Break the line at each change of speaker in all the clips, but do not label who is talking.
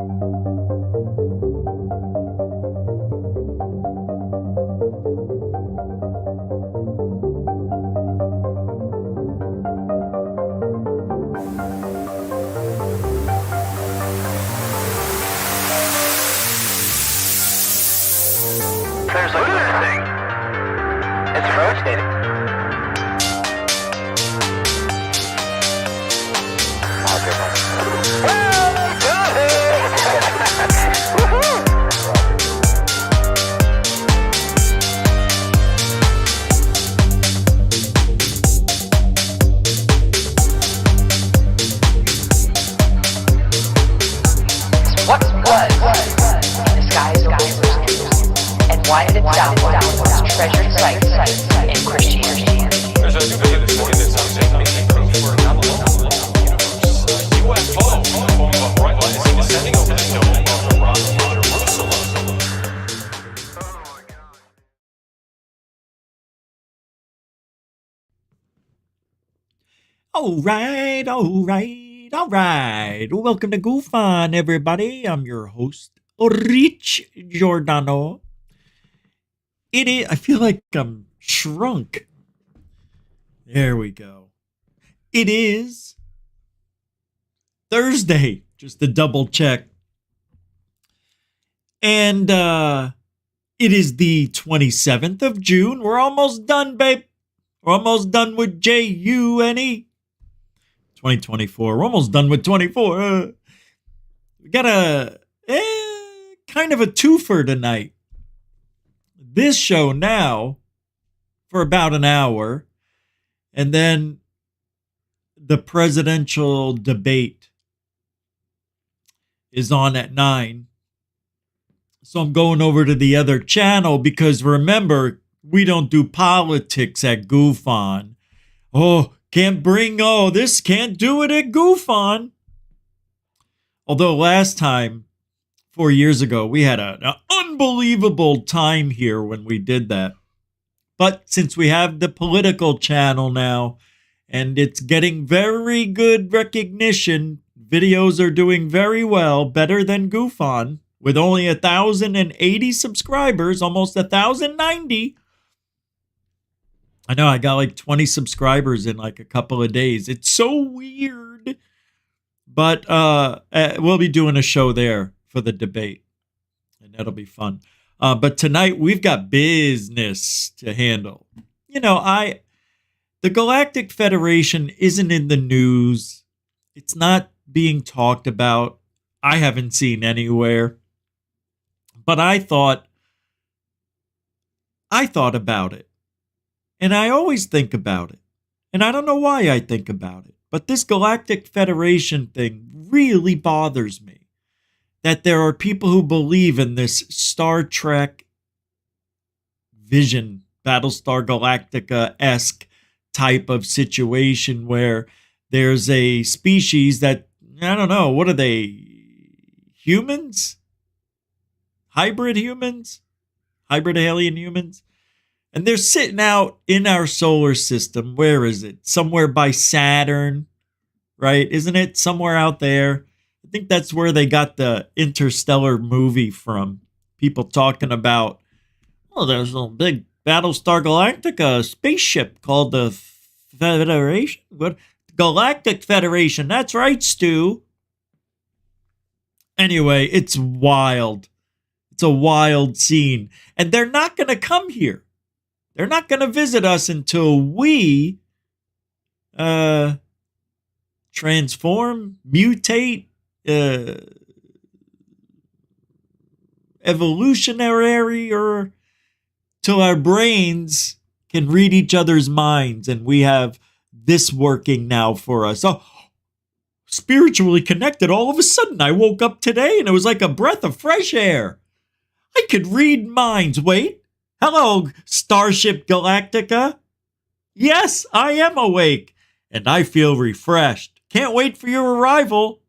There's a good thing. It's rotating.
What was in the skies over and why did it sound one of the most treasured sites in Christianity?
There's a new video this morning that sounds making proof for another UFO in the form of a bright light is descending over the dome of Marauder, Jerusalem.
All right. Welcome to GUFON, everybody. I'm your host, Rich Giordano. I feel like I'm shrunk. There we go. It is Thursday, just to double check. And it is the 27th of June. We're almost done, babe. We're almost done with JUNE. 2024. We're almost done with 24. We got a kind of a twofer tonight. This show now for about an hour, and then the presidential debate is on at 9. So I'm going over to the other channel because remember, we don't do politics at GUFON. Can't do it at GUFON. Although last time, 4 years ago, we had an unbelievable time here when we did that. But since we have the political channel now, and it's getting very good recognition, videos are doing very well, better than GUFON, with only 1,080 subscribers, almost 1,090. I know I got like 20 subscribers in like a couple of days. It's so weird. But we'll be doing a show there for the debate. And that'll be fun. But tonight we've got business to handle. You know, the Galactic Federation isn't in the news. It's not being talked about. I haven't seen anywhere. But I thought about it. And I always think about it. And I don't know why I think about it. But this Galactic Federation thing really bothers me. That there are people who believe in this Star Trek vision, Battlestar Galactica-esque type of situation where there's a species that, I don't know, what are they? Humans? Hybrid humans? Hybrid alien humans? And they're sitting out in our solar system. Where is it? Somewhere by Saturn, right? Isn't it somewhere out there? I think that's where they got the Interstellar movie from. People talking about, there's a big Battlestar Galactica spaceship called the Federation. What? Galactic Federation. That's right, Stu. Anyway, it's wild. It's a wild scene. And they're not going to come here. They're not going to visit us until we transform, mutate, evolutionary, or till our brains can read each other's minds and we have this working now for us. Oh, spiritually connected. All of a sudden, I woke up today and it was like a breath of fresh air. I could read minds. Wait. Hello, Starship Galactica. Yes, I am awake, and I feel refreshed. Can't wait for your arrival.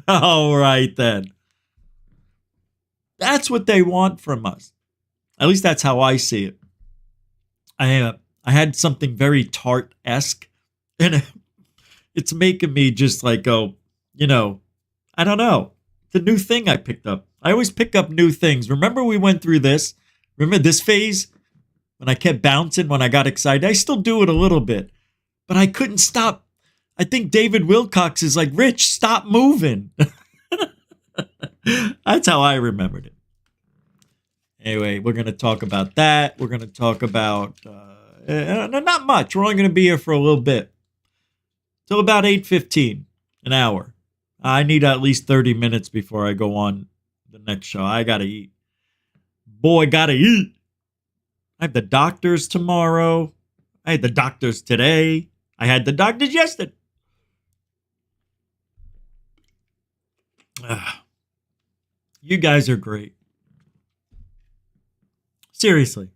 All right, then. That's what they want from us. At least that's how I see it. I had something very tart-esque, and it's making me just like go, I don't know. It's a new thing I picked up. I always pick up new things. Remember we went through this? Remember this phase when I kept bouncing when I got excited? I still do it a little bit, but I couldn't stop. I think David Wilcox is like, Rich, stop moving. That's how I remembered it. Anyway, we're going to talk about that. We're going to talk about, not much. We're only going to be here for a little bit. Till about 8:15, an hour. I need at least 30 minutes before I go on the next show. I got to eat. Boy, got to eat. I have the doctors tomorrow. I had the doctors today. I had the doctors yesterday. You guys are great. Seriously.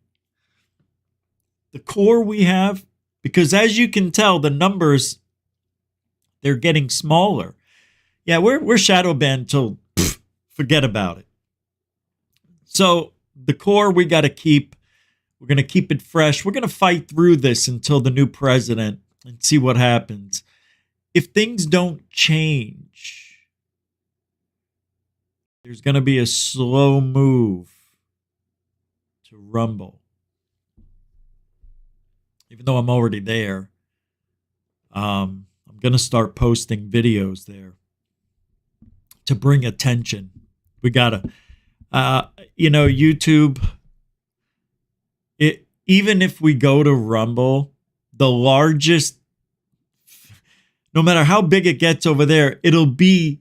The core we have, because as you can tell, the numbers, they're getting smaller. Yeah, we're shadow banned till forget about it. So the core we got to keep. We're going to keep it fresh. We're going to fight through this until the new president and see what happens. If things don't change, there's going to be a slow move to Rumble. Even though I'm already there, I'm going to start posting videos there to bring attention. We got to, YouTube, even if we go to Rumble, the largest, no matter how big it gets over there, it'll be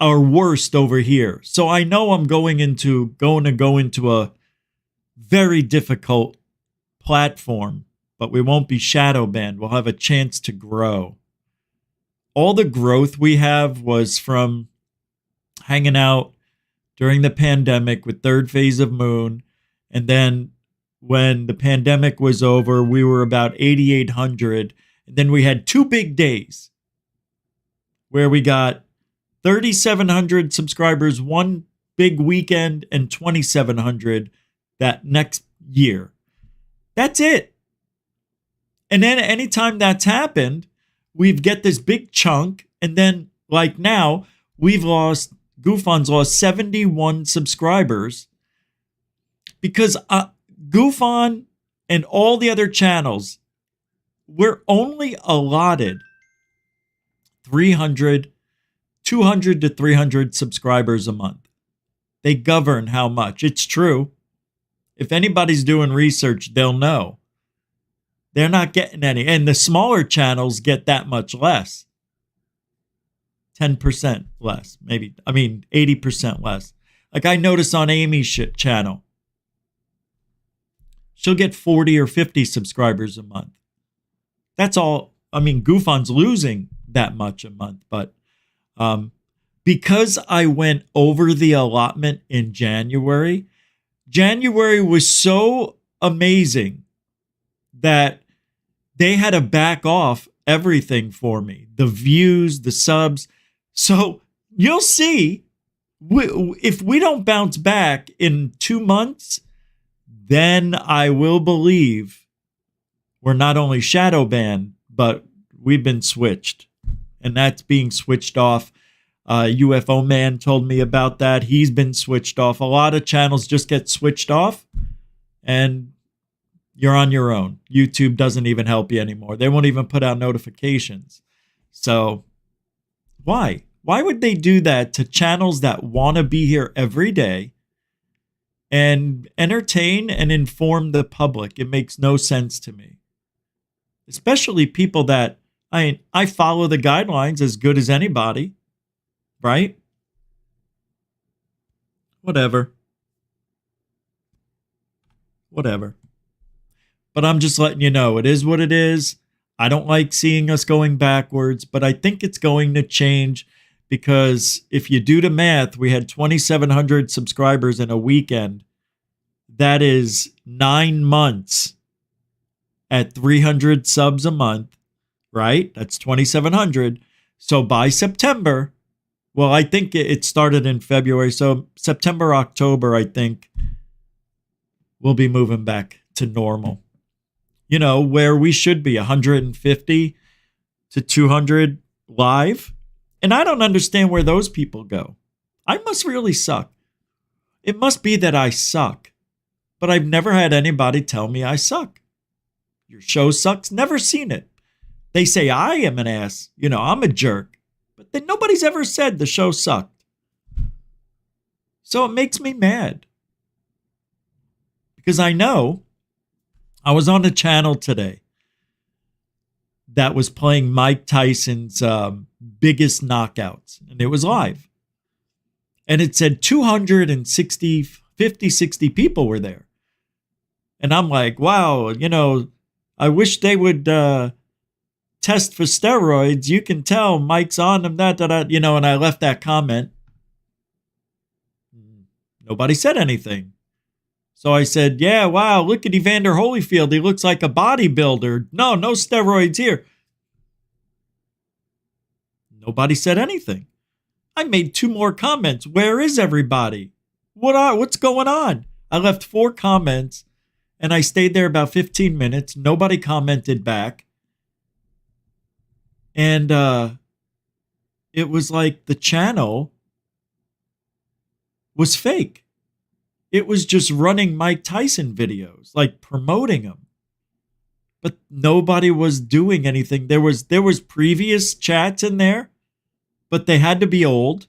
our worst over here. So I know I'm going to go into a very difficult platform, but we won't be shadow banned. We'll have a chance to grow. All the growth we have was from hanging out during the pandemic with Third Phase of Moon. And then when the pandemic was over, we were about 8,800. And then we had 2 big days where we got 3,700 subscribers one big weekend and 2,700 that next year. That's it. And then anytime that's happened, we've get this big chunk. And then like now, GUFON's lost 71 subscribers because GUFON and all the other channels, we're only allotted 200 to 300 subscribers a month. They govern how much. It's true. If anybody's doing research, they'll know. They're not getting any. And the smaller channels get that much less. 10% less, maybe. 80% less. Like I noticed on Amy's channel, she'll get 40 or 50 subscribers a month. That's all. GUFON's losing that much a month, but because I went over the allotment in January was so amazing that they had to back off everything for me. The views, the subs. So you'll see if we don't bounce back in 2 months, then I will believe we're not only shadow banned, but we've been switched. And that's being switched off. UFO Man told me about that. He's been switched off. A lot of channels just get switched off and you're on your own. YouTube doesn't even help you anymore. They won't even put out notifications. So why? Why would they do that to channels that want to be here every day and entertain and inform the public? It makes no sense to me. Especially people that, I follow the guidelines as good as anybody, right? Whatever. But I'm just letting you know, it is what it is. I don't like seeing us going backwards, but I think it's going to change because if you do the math, we had 2,700 subscribers in a weekend. That is 9 months at 300 subs a month, right? That's 2,700. So by September, well, I think it started in February. So September, October, I think we'll be moving back to normal. You know, where we should be 150 to 200 live. And I don't understand where those people go. I must really suck. It must be that I suck. But I've never had anybody tell me I suck. Your show sucks. Never seen it. They say I am an ass. I'm a jerk. But then nobody's ever said the show sucked. So it makes me mad. Because I know I was on a channel today that was playing Mike Tyson's biggest knockouts. And it was live. And it said 260, 50, 60 people were there. And I'm like, wow, I wish they would test for steroids. You can tell Mike's on them, and I left that comment. Nobody said anything. So I said, yeah, wow, look at Evander Holyfield. He looks like a bodybuilder. No steroids here. Nobody said anything. I made 2 more comments. Where is everybody? What's going on? I left 4 comments, and I stayed there about 15 minutes. Nobody commented back. And it was like the channel was fake. It was just running Mike Tyson videos, like promoting them. But nobody was doing anything. There was previous chats in there, but they had to be old.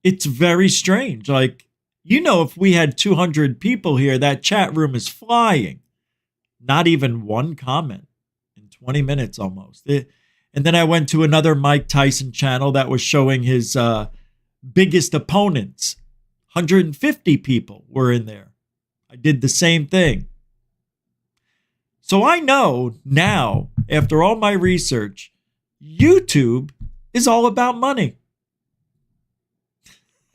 It's very strange. Like, if we had 200 people here, that chat room is flying. Not even one comment in 20 minutes almost. And then I went to another Mike Tyson channel that was showing his biggest opponents. 150 people were in there. I did the same thing. So I know now, after all my research, YouTube is all about money.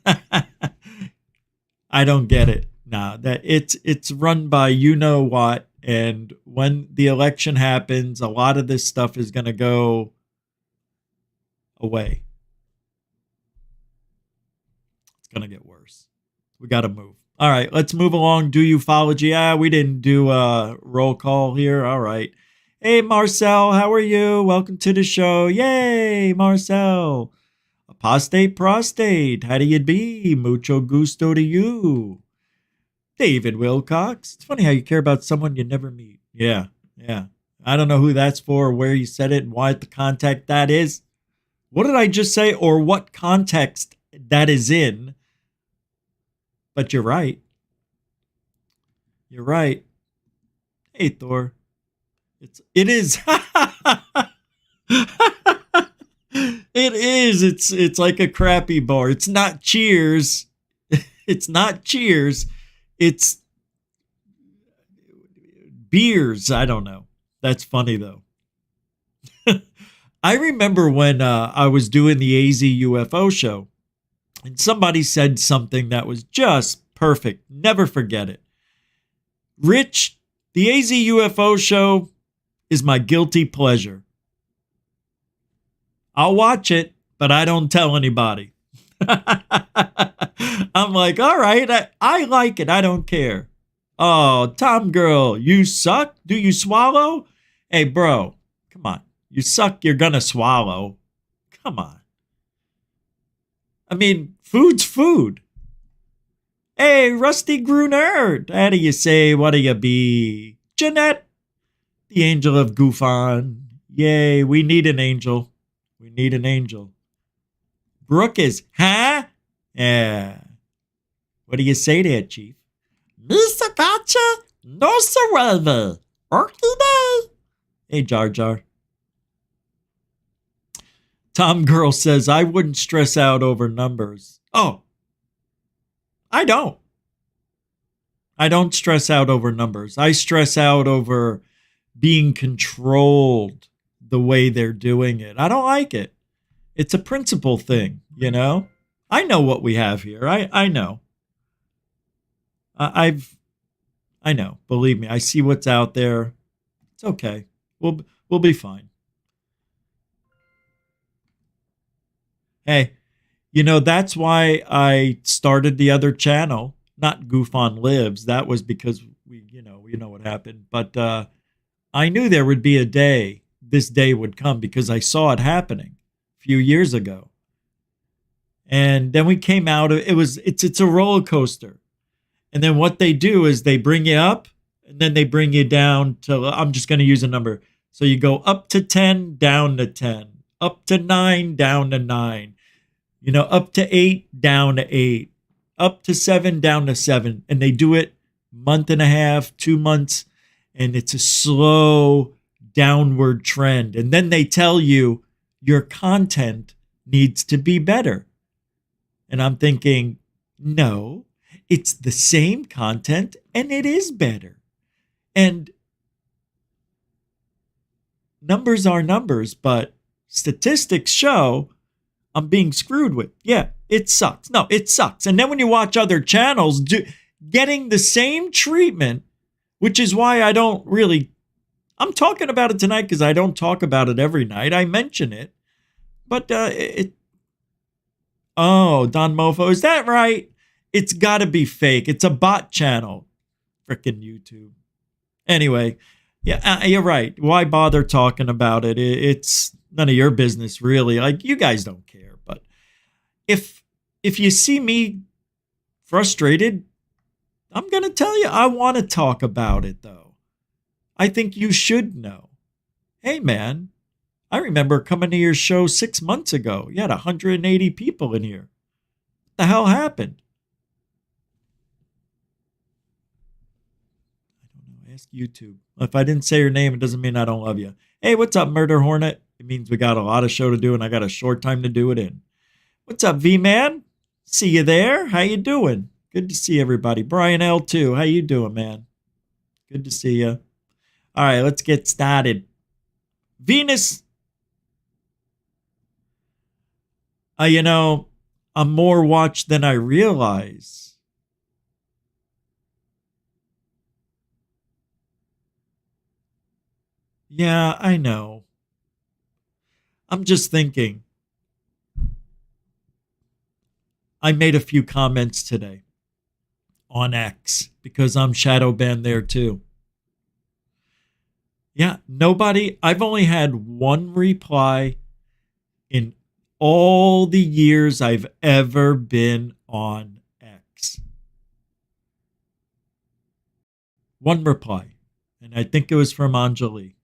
I don't get it. No, that it's run by what, and when the election happens, a lot of this stuff is going to go away. It's going to get worse. We got to move. All right, let's move along. Do ufology. We didn't do a roll call here. All right. Hey, Marcel, how are you? Welcome to the show. Yay, Marcel. Apostate prostate. How do you be? Mucho gusto to you. David Wilcox. It's funny how you care about someone you never meet. Yeah. I don't know who that's for, where you said it, and why the context that is. What did I just say, or what context that is in? But you're right. You're right. Hey, Thor. It is. It is. It's like a crappy bar. It's not Cheers. It's not Cheers. It's beers. I don't know. That's funny, though. I remember when I was doing the AZ UFO show, and somebody said something that was just perfect. Never forget it. Rich, the AZ UFO show is my guilty pleasure. I'll watch it, but I don't tell anybody. I'm like, all right, I like it. I don't care. Oh, Tom Girl, you suck? Do you swallow? Hey, bro, come on. You suck, you're gonna swallow. Come on. I mean, food's food. Hey, Rusty Grunerd, how do you say, what do you be? Jeanette, the angel of GUFON. Yay, we need an angel. We need an angel. Brooke is, huh? Yeah. What do you say there, Chief? Mr. Gotcha? No surrender. Okay, hey, Jar Jar. Tom Girl says, I wouldn't stress out over numbers. Oh, I don't. I don't stress out over numbers. I stress out over being controlled the way they're doing it. I don't like it. It's a principle thing, you know? I know what we have here. I know. I know. Believe me, I see what's out there. It's okay. We'll be fine. Hey, you know, that's why I started the other channel, not GUFON Lives. That was because we know what happened. But I knew there would be a day, this day would come, because I saw it happening a few years ago. And then we came out of it's a roller coaster. And then what they do is they bring you up and then they bring you down to, I'm just going to use a number. So you go up to 10, down to 10, up to 9, down to 9, up to 8, down to 8, up to 7, down to 7. And they do it month and a half, 2 months, and it's a slow downward trend. And then they tell you your content needs to be better. And I'm thinking, no, it's the same content and it is better. And numbers are numbers, but statistics show I'm being screwed with. Yeah, it sucks. No, it sucks. And then when you watch other channels getting the same treatment, which is why I'm talking about it tonight because I don't talk about it every night. I mention it. But Don Mofo, is that right? It's got to be fake. It's a bot channel. Frickin' YouTube. Anyway, yeah, you're right. Why bother talking about it? It's none of your business, really. Like, you guys don't care. But if you see me frustrated, I'm going to tell you, I want to talk about it, though. I think you should know. Hey, man, I remember coming to your show 6 months ago. You had 180 people in here. What the hell happened? Ask YouTube. If I didn't say your name, it doesn't mean I don't love you. Hey, what's up, Murder Hornet? It means we got a lot of show to do and I got a short time to do it in. What's up, V-Man? See you there. How you doing? Good to see everybody. Brian L2, how you doing, man? Good to see you. All right, let's get started. Venus. I'm more watched than I realize. Yeah, I know. I'm just thinking. I made a few comments today on X because I'm shadow banned there too. Yeah, I've only had one reply in all the years I've ever been on X. One reply, and I think it was from Anjali.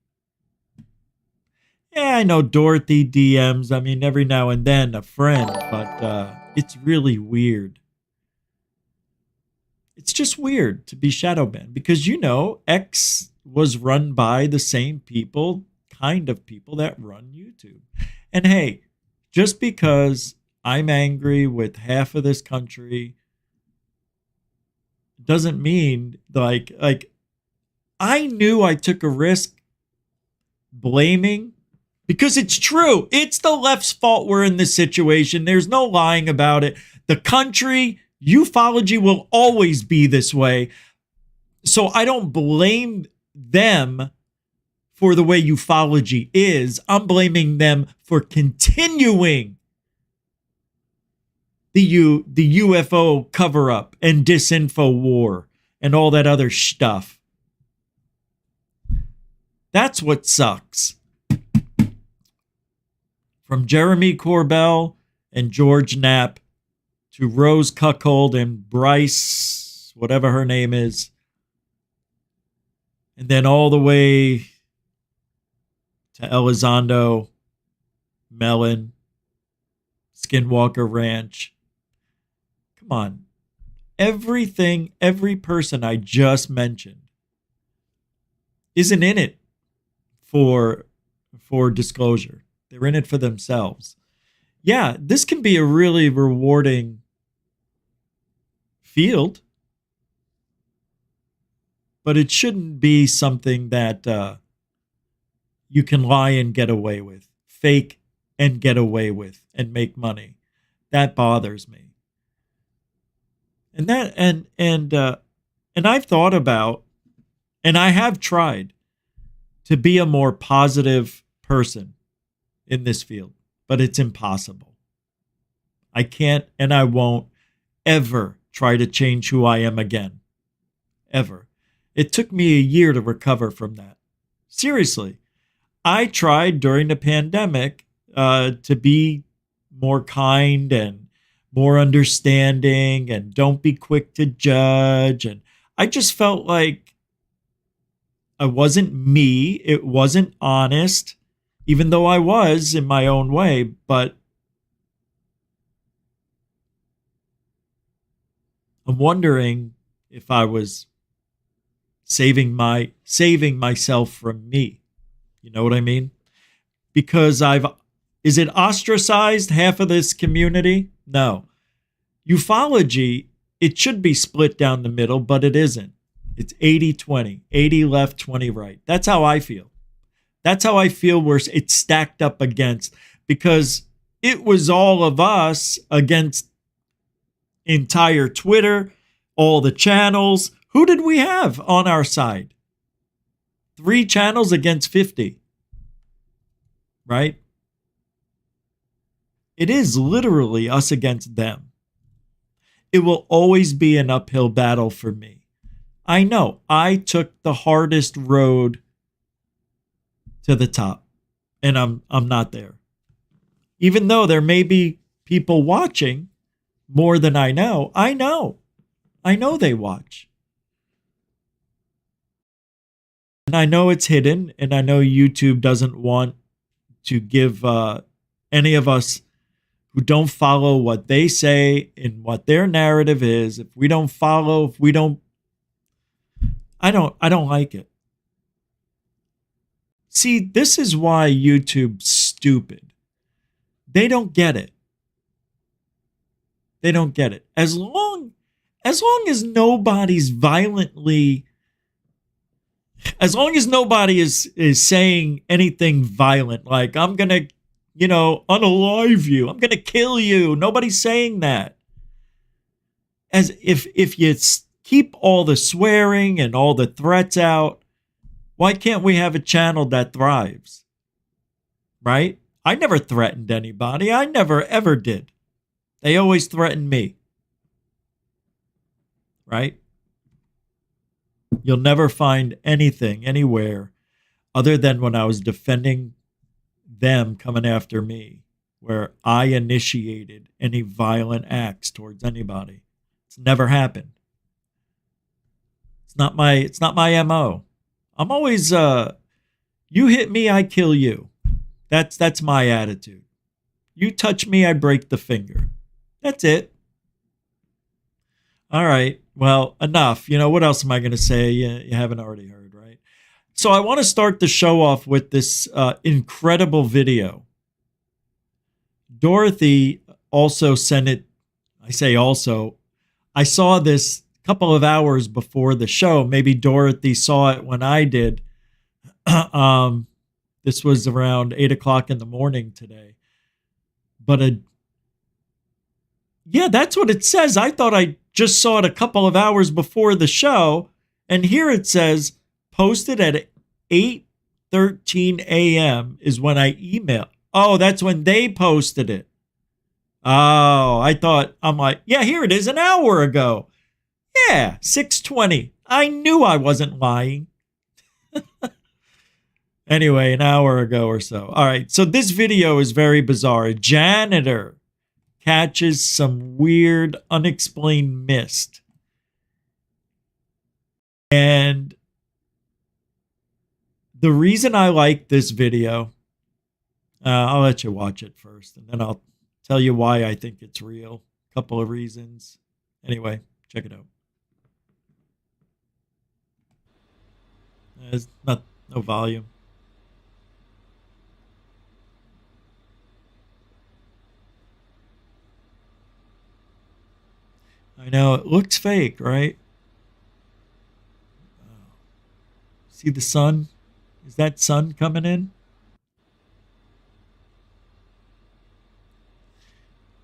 Yeah, I know Dorothy DMs. I mean, every now and then a friend, but it's really weird. It's just weird to be shadow banned because, X was run by the same kind of people that run YouTube. And hey, just because I'm angry with half of this country doesn't mean like I knew I took a risk blaming. Because it's true. It's the left's fault we're in this situation. There's no lying about it. The country, ufology will always be this way. So I don't blame them for the way ufology is. I'm blaming them for continuing the UFO cover-up and disinfo war and all that other stuff. That's what sucks. From Jeremy Corbell and George Knapp to Rose Cuckold and Bryce, whatever her name is. And then all the way to Elizondo, Mellon, Skinwalker Ranch. Come on. Every person I just mentioned isn't in it for disclosure. They're in it for themselves. Yeah, this can be a really rewarding field, but it shouldn't be something that you can lie and get away with, fake and get away with, and make money. That bothers me. And I've thought about, and I have tried to be a more positive person in this field, but it's impossible. I can't and I won't ever try to change who I am again. Ever. It took me a year to recover from that. Seriously. I tried during the pandemic to be more kind and more understanding and don't be quick to judge. And I just felt like I wasn't me. It wasn't honest, even though I was in my own way. But I'm wondering if I was saving myself from me. You know what I mean? Because is it ostracized half of this community? No. UFOlogy, it should be split down the middle, but it isn't. It's 80-20, 80 left, 20 right. That's how I feel. That's how I feel where it's stacked up against, because it was all of us against entire Twitter, all the channels. Who did we have on our side? 3 channels against 50. Right? It is literally us against them. It will always be an uphill battle for me. I know I took the hardest road to the top, and I'm not there. Even though there may be people watching more than I know they watch. And I know it's hidden, and I know YouTube doesn't want to give any of us who don't follow what they say and what their narrative is. I don't like it. See, this is why YouTube's stupid. They don't get it. They don't get it. As long as nobody's violently, as long as nobody is saying anything violent, like I'm going to, unalive you, I'm going to kill you. Nobody's saying that. As if you keep all the swearing and all the threats out, why can't we have a channel that thrives? Right? I never threatened anybody. I never ever did. They always threatened me. Right? You'll never find anything anywhere other than when I was defending them coming after me, where I initiated any violent acts towards anybody. It's never happened. It's not my MO. I'm always you hit me, I kill you. That's my attitude. You touch me, I break the finger. That's it. All right. Well, enough. What else am I going to say? You haven't already heard, right? So I want to start the show off with this incredible video. Dorothy also sent it. I say also. I saw this a couple of hours before the show. Maybe Dorothy saw it when I did. This was around 8 o'clock in the morning today. But yeah, that's what it says. I thought I just saw it a couple of hours before the show. And here it says, posted at 8:13 a.m. is when I emailed. Oh, that's when they posted it. Oh, I'm like, yeah, here it is an hour ago. Yeah, 6:20. I knew I wasn't lying. Anyway, an hour ago or so. All right, so this video is very bizarre. A janitor catches some weird, unexplained mist. And the reason I like this video, I'll let you watch it first, and then I'll tell you why I think it's real. A couple of reasons. Anyway, check it out. There's no volume. I know, it looks fake, right? See the sun? Is that sun coming in?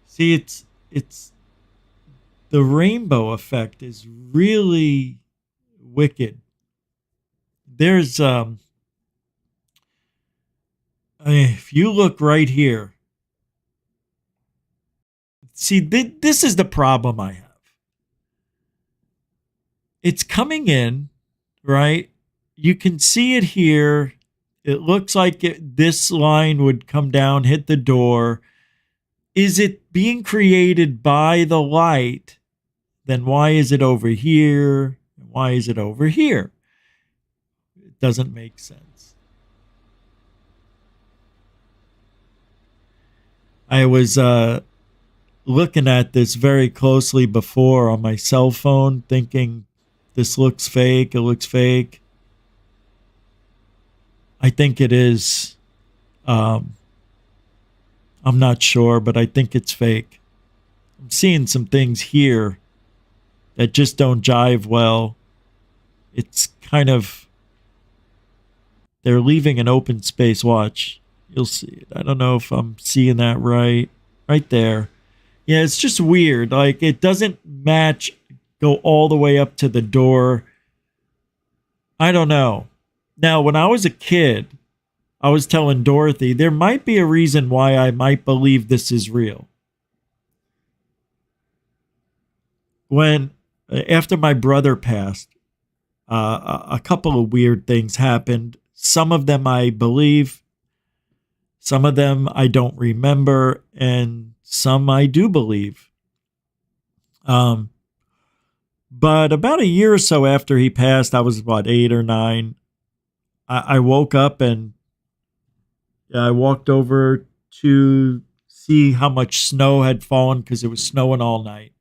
See, it's the rainbow effect is really wicked. There's if you look right here, see, this is the problem I have. It's coming in, right? You can see it here. It looks like this line would come down, hit the door. is it being created by the light? Then why is it over here? Why is it over here? It doesn't make sense. I was looking at this very closely before on my cell phone, thinking this looks fake. It looks fake. I think it is. I'm not sure, but I think it's fake. I'm seeing some things here that just don't jive well. It's kind of, they're leaving an open space. Watch. You'll see it. I don't know if I'm seeing that right. Right there. Yeah, it's just weird. Like, it doesn't match, go all the way up to the door. I don't know. Now, when I was a kid, I was telling Dorothy, there might be a reason why I might believe this is real. After my brother passed, a couple of weird things happened. Some of them I believe, some of them I don't remember, and some I do believe. But about a year or so after he passed, I was, 8 or 9, I woke up and I walked over to see how much snow had fallen because it was snowing all night.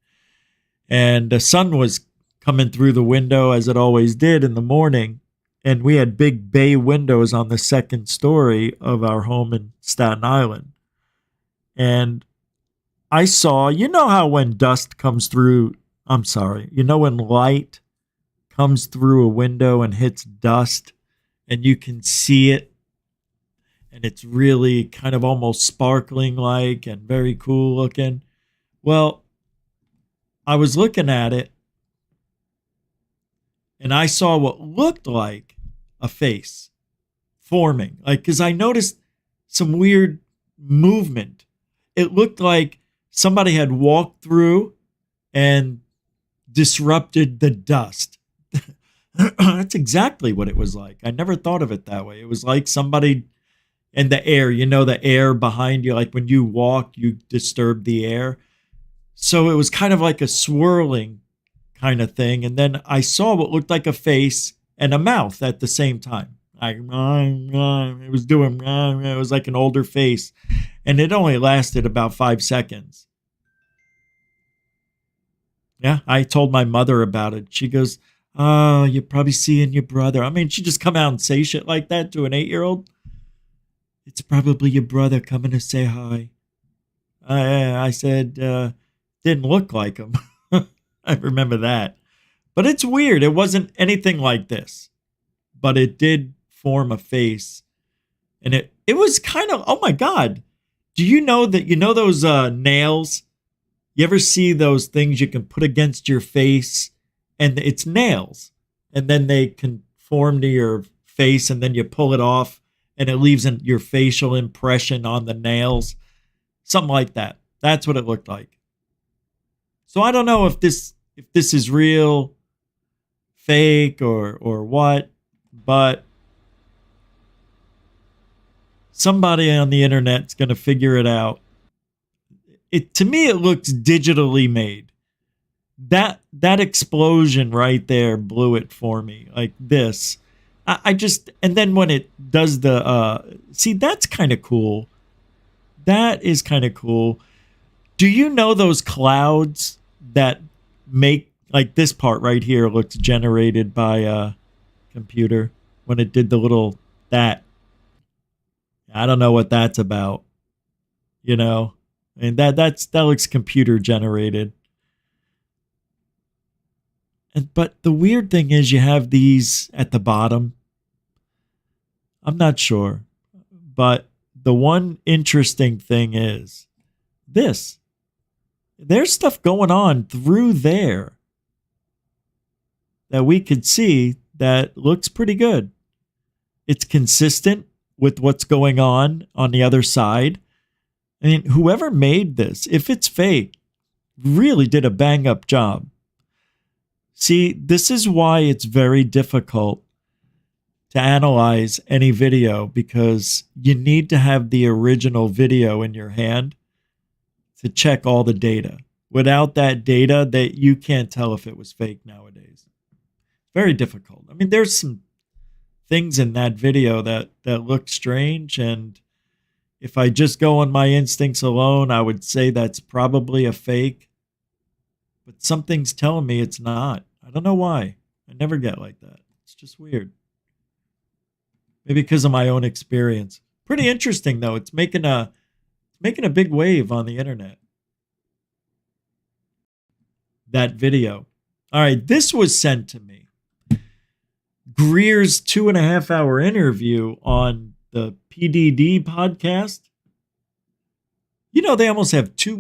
And the sun was coming through the window as it always did in the morning. And we had big bay windows on the second story of our home in Staten Island. And I saw, you know how when dust comes through, when light comes through a window and hits dust and you can see it and it's really kind of almost sparkling like and very cool looking. Well, I was looking at it and I saw what looked like a face forming. Because I noticed some weird movement. It looked like somebody had walked through and disrupted the dust. That's exactly what it was like. I never thought of it that way. It was like somebody in the air, the air behind you, like when you walk, you disturb the air. So it was kind of like a swirling kind of thing. And then I saw what looked like a face and a mouth at the same time. It was like an older face. And it only lasted about 5 seconds. Yeah, I told my mother about it. She goes, "Oh, you're probably seeing your brother." I mean, she just come out and say shit like that to an 8-year-old. It's probably your brother coming to say hi. I said, didn't look like him. I remember that. But it's weird. It wasn't anything like this. But it did form a face. And it was kind of, oh my God. Do you know that, those nails? You ever see those things you can put against your face? And it's nails. And then they conform to your face and then you pull it off. And it leaves your facial impression on the nails. Something like that. That's what it looked like. So I don't know if this is real, fake, or what, but somebody on the internet's going to figure it out. To me, it looks digitally made. That explosion right there blew it for me, like this. And then when it does that's kind of cool. That is kind of cool. Do you know those clouds that make, like this part right here looks generated by a computer when it did the little, that. I don't know what that's about. And that looks computer generated. But the weird thing is you have these at the bottom. I'm not sure. But the one interesting thing is this. There's stuff going on through there that we could see that looks pretty good. It's consistent with what's going on the other side. I mean, whoever made this, if it's fake, really did a bang-up job. See, this is why it's very difficult to analyze any video, because you need to have the original video in your hand to check all the data. Without that data, that you can't tell if it was fake nowadays. Very difficult. I mean, there's some things in that video that look strange, and if I just go on my instincts alone, I would say that's probably a fake. But something's telling me it's not. I don't know why. I never get like that. It's just weird. Maybe because of my own experience. Pretty interesting though. It's making a big wave on the internet. That video. All right, this was sent to me. Greer's 2.5-hour interview on the PDD podcast. You know, they almost have 2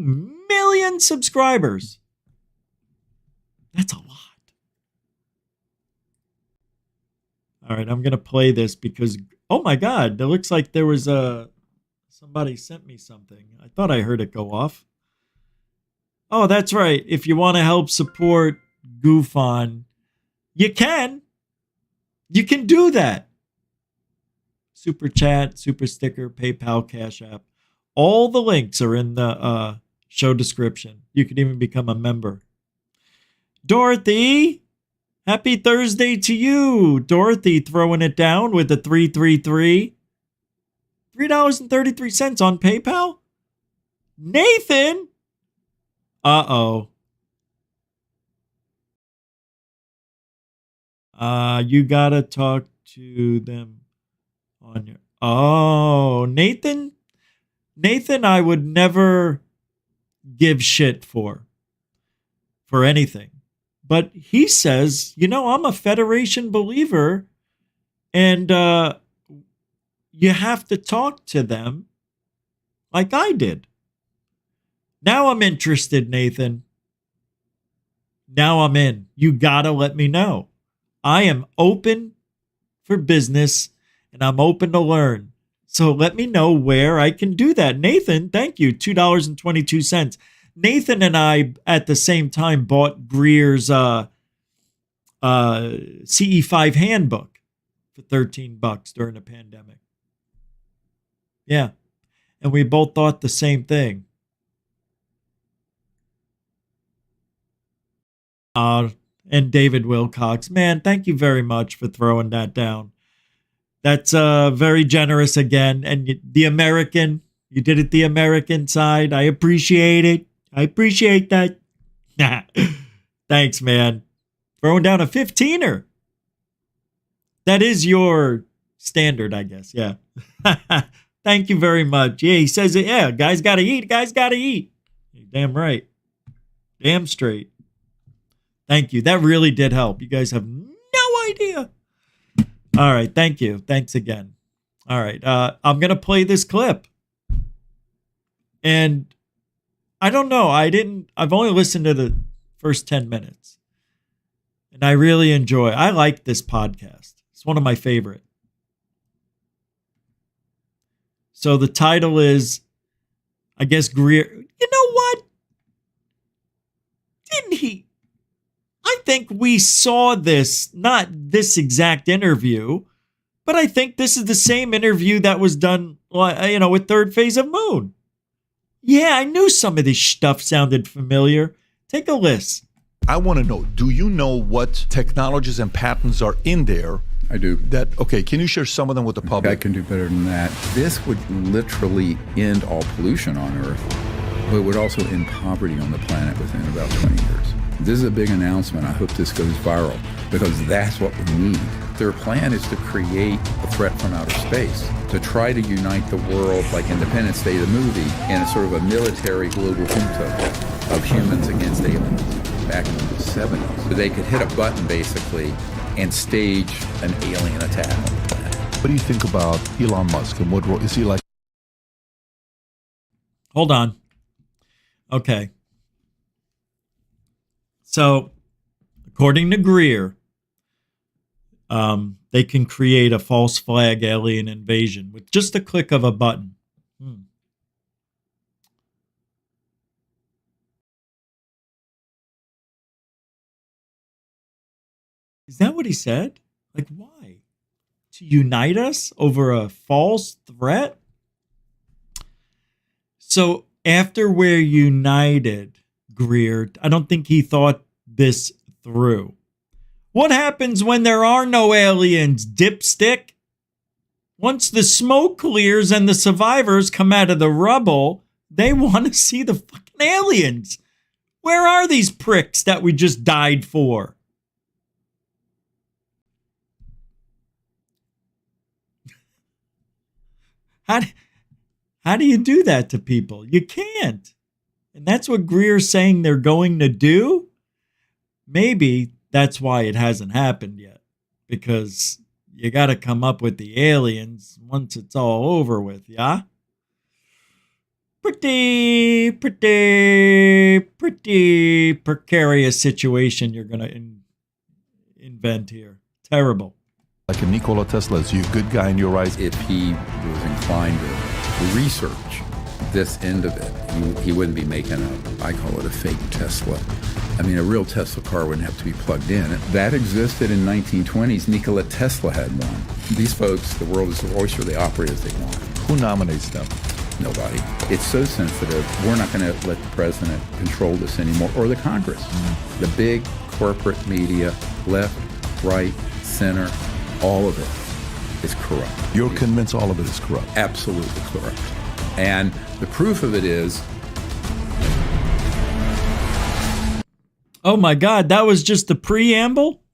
million subscribers. That's a lot. All right, I'm going to play this because, oh my God, it looks like there was somebody sent me something. I thought I heard it go off. Oh, that's right. If you want to help support GUFON, you can. You can do that. Super chat, super sticker, PayPal, Cash App. All the links are in the show description. You can even become a member. Dorothy, happy Thursday to you. Dorothy throwing it down with the 333. $3.33 on PayPal. Nathan. Uh-oh. You gotta talk to them on your... Oh, Nathan, I would never give shit for anything. But he says, you know, I'm a Federation believer, and you have to talk to them like I did. Now I'm interested, Nathan. Now I'm in. You gotta let me know. I am open for business, and I'm open to learn. So let me know where I can do that. Nathan, thank you. $2.22. Nathan and I, at the same time, bought Greer's CE5 handbook for $13 during the pandemic. Yeah. And we both thought the same thing. And David Wilcox, man, thank you very much for throwing that down. That's very generous again. And the American, you did it the American side. I appreciate it. I appreciate that. Thanks, man. Throwing down a 15er. That is your standard, I guess. Yeah. Thank you very much. Yeah, he says it. Yeah, guys got to eat. Guys got to eat. You're damn right. Damn straight. Thank you. That really did help. You guys have no idea. All right. Thank you. Thanks again. All right. I'm going to play this clip. And I don't know. I've only listened to the first 10 minutes. And I really I like this podcast. It's one of my favorite. So the title is, I guess, Greer. You know what? Didn't he? I think we saw this, not this exact interview, but I think this is the same interview that was done, with Third Phase of Moon. Yeah, I knew some of this stuff sounded familiar. Take a listen.
I want to know, do you know what technologies and patents are in there?
I do.
Okay, can you share some of them with the public?
I can do better than that. This would literally end all pollution on Earth, but it would also end poverty on the planet within about 20 years. This is a big announcement. I hope this goes viral because that's what we need. Their plan is to create a threat from outer space, to try to unite the world like Independence Day, the movie, in a sort of a military global junta of humans against aliens back in the 70s. So they could hit a button, basically, and stage an alien attack on the planet.
What do you think about Elon Musk and what role is he like?
Hold on. Okay. So, according to Greer, they can create a false flag alien invasion with just a click of a button. Is that what he said? Like, why? To unite us over a false threat? So, After we're united, Greer, I don't think he thought this through. What happens when there are no aliens, dipstick? Once the smoke clears and the survivors come out of the rubble, they want to see the fucking aliens. Where are these pricks that we just died for? How do you do that to people? You can't. And that's what Greer's saying they're going to do. Maybe that's why it hasn't happened yet. Because you got to come up with the aliens once it's all over with, yeah? Pretty precarious situation you're going to invent here. Terrible.
Like a Nikola Tesla, is you a good guy in your eyes?
If he was inclined to research this end of it, he wouldn't be making I call it a fake Tesla. I mean, a real Tesla car wouldn't have to be plugged in. That existed in 1920s. Nikola Tesla had one. These folks, the world is the oyster, they operate as they want.
Who nominates them?
Nobody. It's so sensitive. We're not going to let the president control this anymore, or the Congress. The big corporate media, left, right, center, all of it is corrupt.
You're convinced all of it is corrupt?
Absolutely corrupt. And the proof of it is...
Oh my God, that was just the preamble?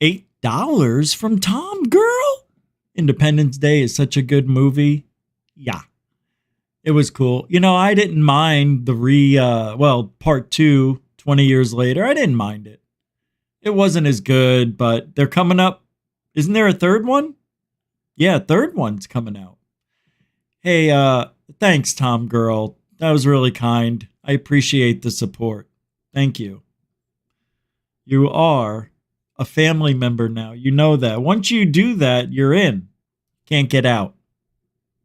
$8 from Tom Girl? Independence Day is such a good movie. Yeah. It was cool. You know, I didn't mind the part 2, 20 years later. I didn't mind it. It wasn't as good, but they're coming up. Isn't there a third one? Yeah, third one's coming out. Hey, thanks, Tom Girl. That was really kind. I appreciate the support. Thank you. You are a family member now. You know that. Once you do that, you're in. Can't get out.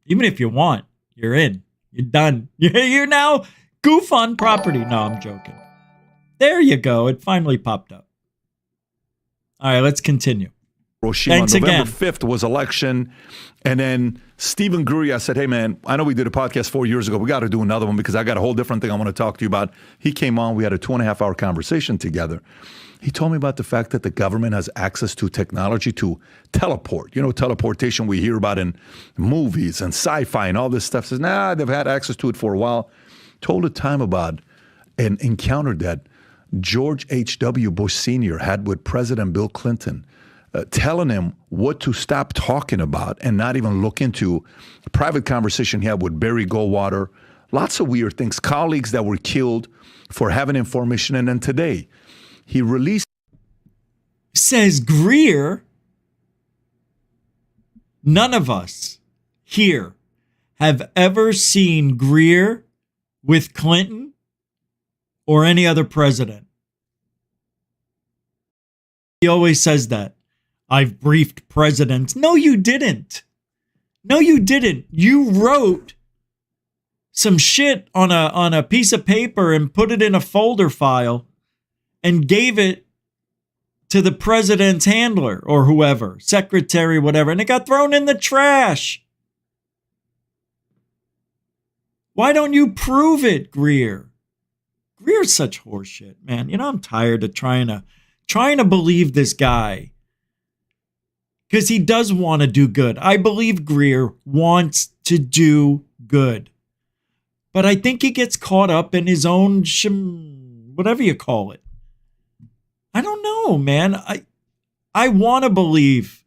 Even if you want, you're in. You're done. You're now GUFON property. No, I'm joking. There you go. It finally popped up. All right, let's continue.
Hiroshima.
Thanks
November
again.
5th was election. And then Stephen Greer, I said, hey, man, I know we did a podcast 4 years ago. We got to do another one because I got a whole different thing I want to talk to you about. He came on. We had a 2.5-hour conversation together. He told me about the fact that the government has access to technology to teleport. You know, teleportation we hear about in movies and sci-fi and all this stuff. Says, nah, they've had access to it for a while. Told a time about an encounter that George H.W. Bush Sr. had with President Bill Clinton, telling him what to stop talking about and not even look into. A private conversation he had with Barry Goldwater. Lots of weird things. Colleagues that were killed for having information. And then today, he released.
Says Greer, none of us here have ever seen Greer with Clinton or any other president. He always says that. I've briefed presidents. No, you didn't. No, you didn't. You wrote some shit on a piece of paper and put it in a folder file and gave it to the president's handler or whoever, secretary, whatever, and it got thrown in the trash. Why don't you prove it, Greer? Greer's such horseshit, man. You know, I'm tired of trying to believe this guy. Because he does want to do good. I believe Greer wants to do good. But I think he gets caught up in his own whatever you call it. I don't know, man. I want to believe.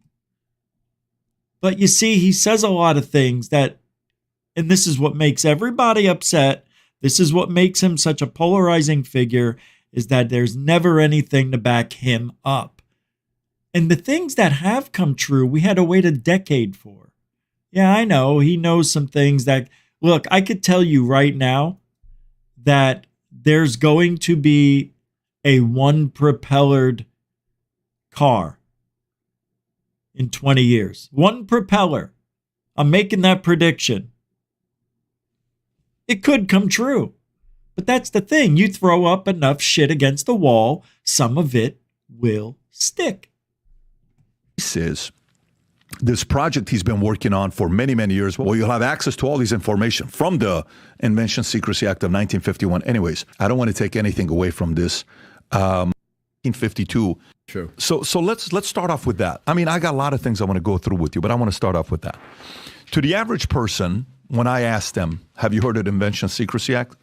But you see, he says a lot of things that, and this is what makes everybody upset. This is what makes him such a polarizing figure, is that there's never anything to back him up. And the things that have come true, we had to wait a decade for. Yeah, I know. He knows some things that, look, I could tell you right now that there's going to be a one-propellered car in 20 years. One propeller. I'm making that prediction. It could come true. But that's the thing. You throw up enough shit against the wall, some of it will stick.
Says this project he's been working on for many, many years. Well, you'll have access to all these information from the Invention Secrecy Act of 1951. Anyways, I don't want to take anything away from this. 1952.
Sure.
So let's start off with that. I mean, I got a lot of things I want to go through with you, but I want to start off with that. To the average person, when I ask them, have you heard of the Invention Secrecy Act?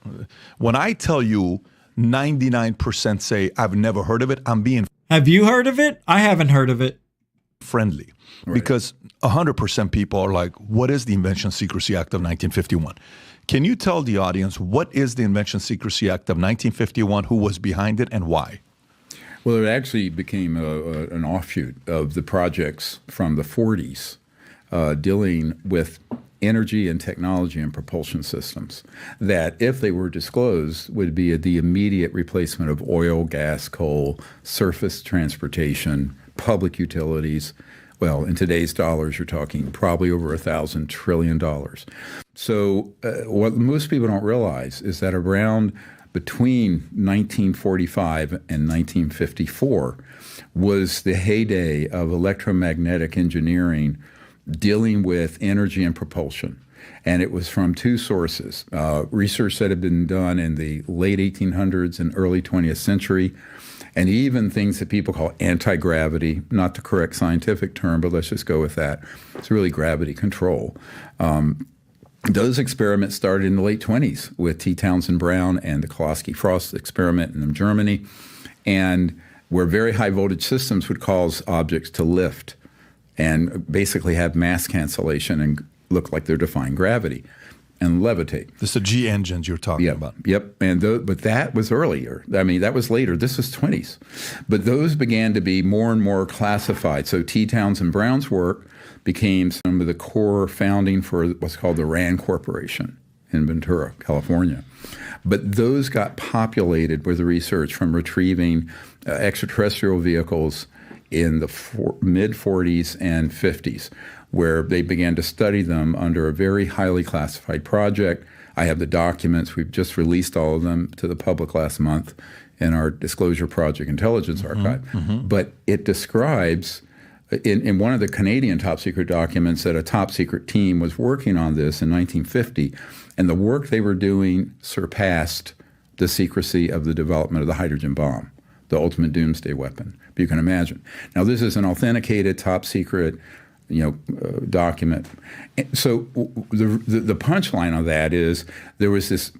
When I tell you 99% say, I've never heard of it, I'm being
Have you heard of it? I haven't heard of it.
friendly. Right. Because 100% people are like, what is the Invention Secrecy Act of 1951? Can you tell the audience what is the Invention Secrecy Act of 1951, who was behind it, and why?
Well, it actually became an offshoot of the projects from the 40s dealing with energy and technology and propulsion systems that, if they were disclosed, would be the immediate replacement of oil, gas, coal, surface transportation, public utilities. Well, in today's dollars, you're talking probably over $1,000 trillion. So what most people don't realize is that around between 1945 and 1954 was the heyday of electromagnetic engineering dealing with energy and propulsion. And it was from two sources. Research that had been done in the late 1800s and early 20th century, and even things that people call anti-gravity, not the correct scientific term, but let's just go with that. It's really gravity control. Those experiments started in the late 20s with T. Townsend Brown and the Kolosky-Frost experiment in Germany, and where very high voltage systems would cause objects to lift and basically have mass cancellation and look like they're defying gravity and levitate.
This is the G engines you're talking about.
Yep. And but that was earlier. I mean, that was later. This was 20s. But those began to be more and more classified. So T. Townsend Brown's work became some of the core founding for what's called the RAND Corporation in Ventura, California. But those got populated with research from retrieving extraterrestrial vehicles in the mid-40s and 50s, where they began to study them under a very highly classified project. I have the documents. We've just released all of them to the public last month in our Disclosure Project Intelligence Archive. Mm-hmm. But it describes, in one of the Canadian top secret documents, that a top secret team was working on this in 1950, and the work they were doing surpassed the secrecy of the development of the hydrogen bomb, the ultimate doomsday weapon, you can imagine. Now, this is an authenticated top secret document. So the punchline on that is there was this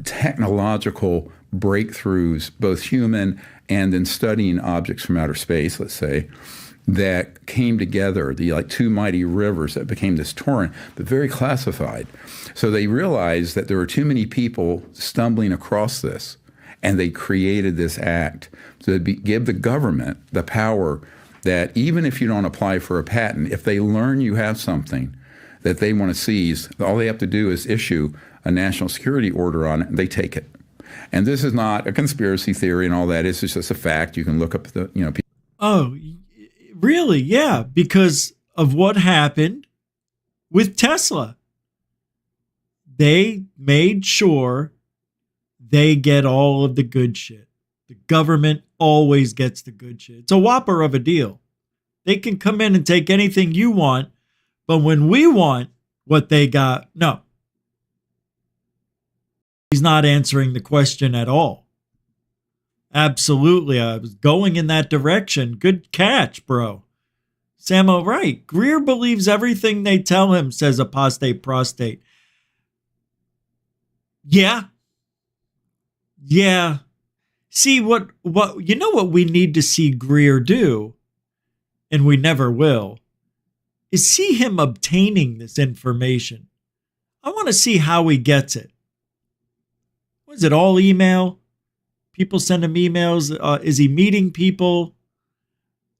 technological breakthroughs, both human and in studying objects from outer space, let's say, that came together, the two mighty rivers that became this torrent, but very classified. So they realized that there were too many people stumbling across this, and they created this act to give the government the power that even if you don't apply for a patent, if they learn you have something that they want to seize, all they have to do is issue a national security order on it, and they take it. And this is not a conspiracy theory and all that. It's just a fact. You can look up the, people.
Oh, really? Yeah, because of what happened with Tesla. They made sure they get all of the good shit. The government always gets the good shit. It's a whopper of a deal. They can come in and take anything you want, but when we want what they got, no. He's not answering the question at all. Absolutely. I was going in that direction. Good catch, bro. Samo, right. Greer believes everything they tell him, says Apostate Prostate. Yeah. Yeah. See, what we need to see Greer do, and we never will, is see him obtaining this information. I want to see how he gets it. What is it, all email? People send him emails. Is he meeting people?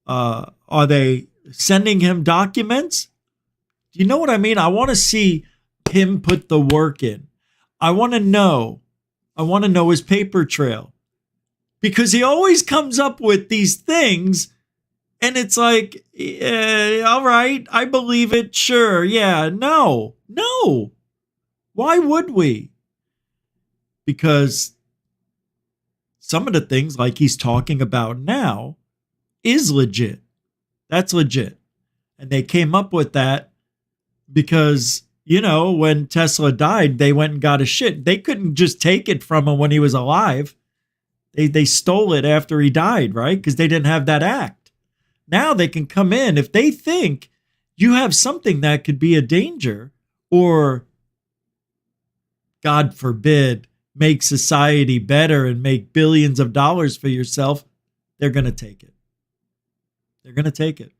Are they sending him documents? Do you know what I mean? I want to see him put the work in. I want to know his paper trail. Because he always comes up with these things, and it's like, all right, I believe it, sure, yeah, no. Why would we? Because some of the things like he's talking about now is legit. That's legit. And they came up with that because, when Tesla died, they went and got his shit. They couldn't just take it from him when he was alive. They stole it after he died, right? Because they didn't have that act. Now they can come in if they think you have something that could be a danger or, God forbid, make society better and make billions of dollars for yourself, they're going to take it. They're going to take it.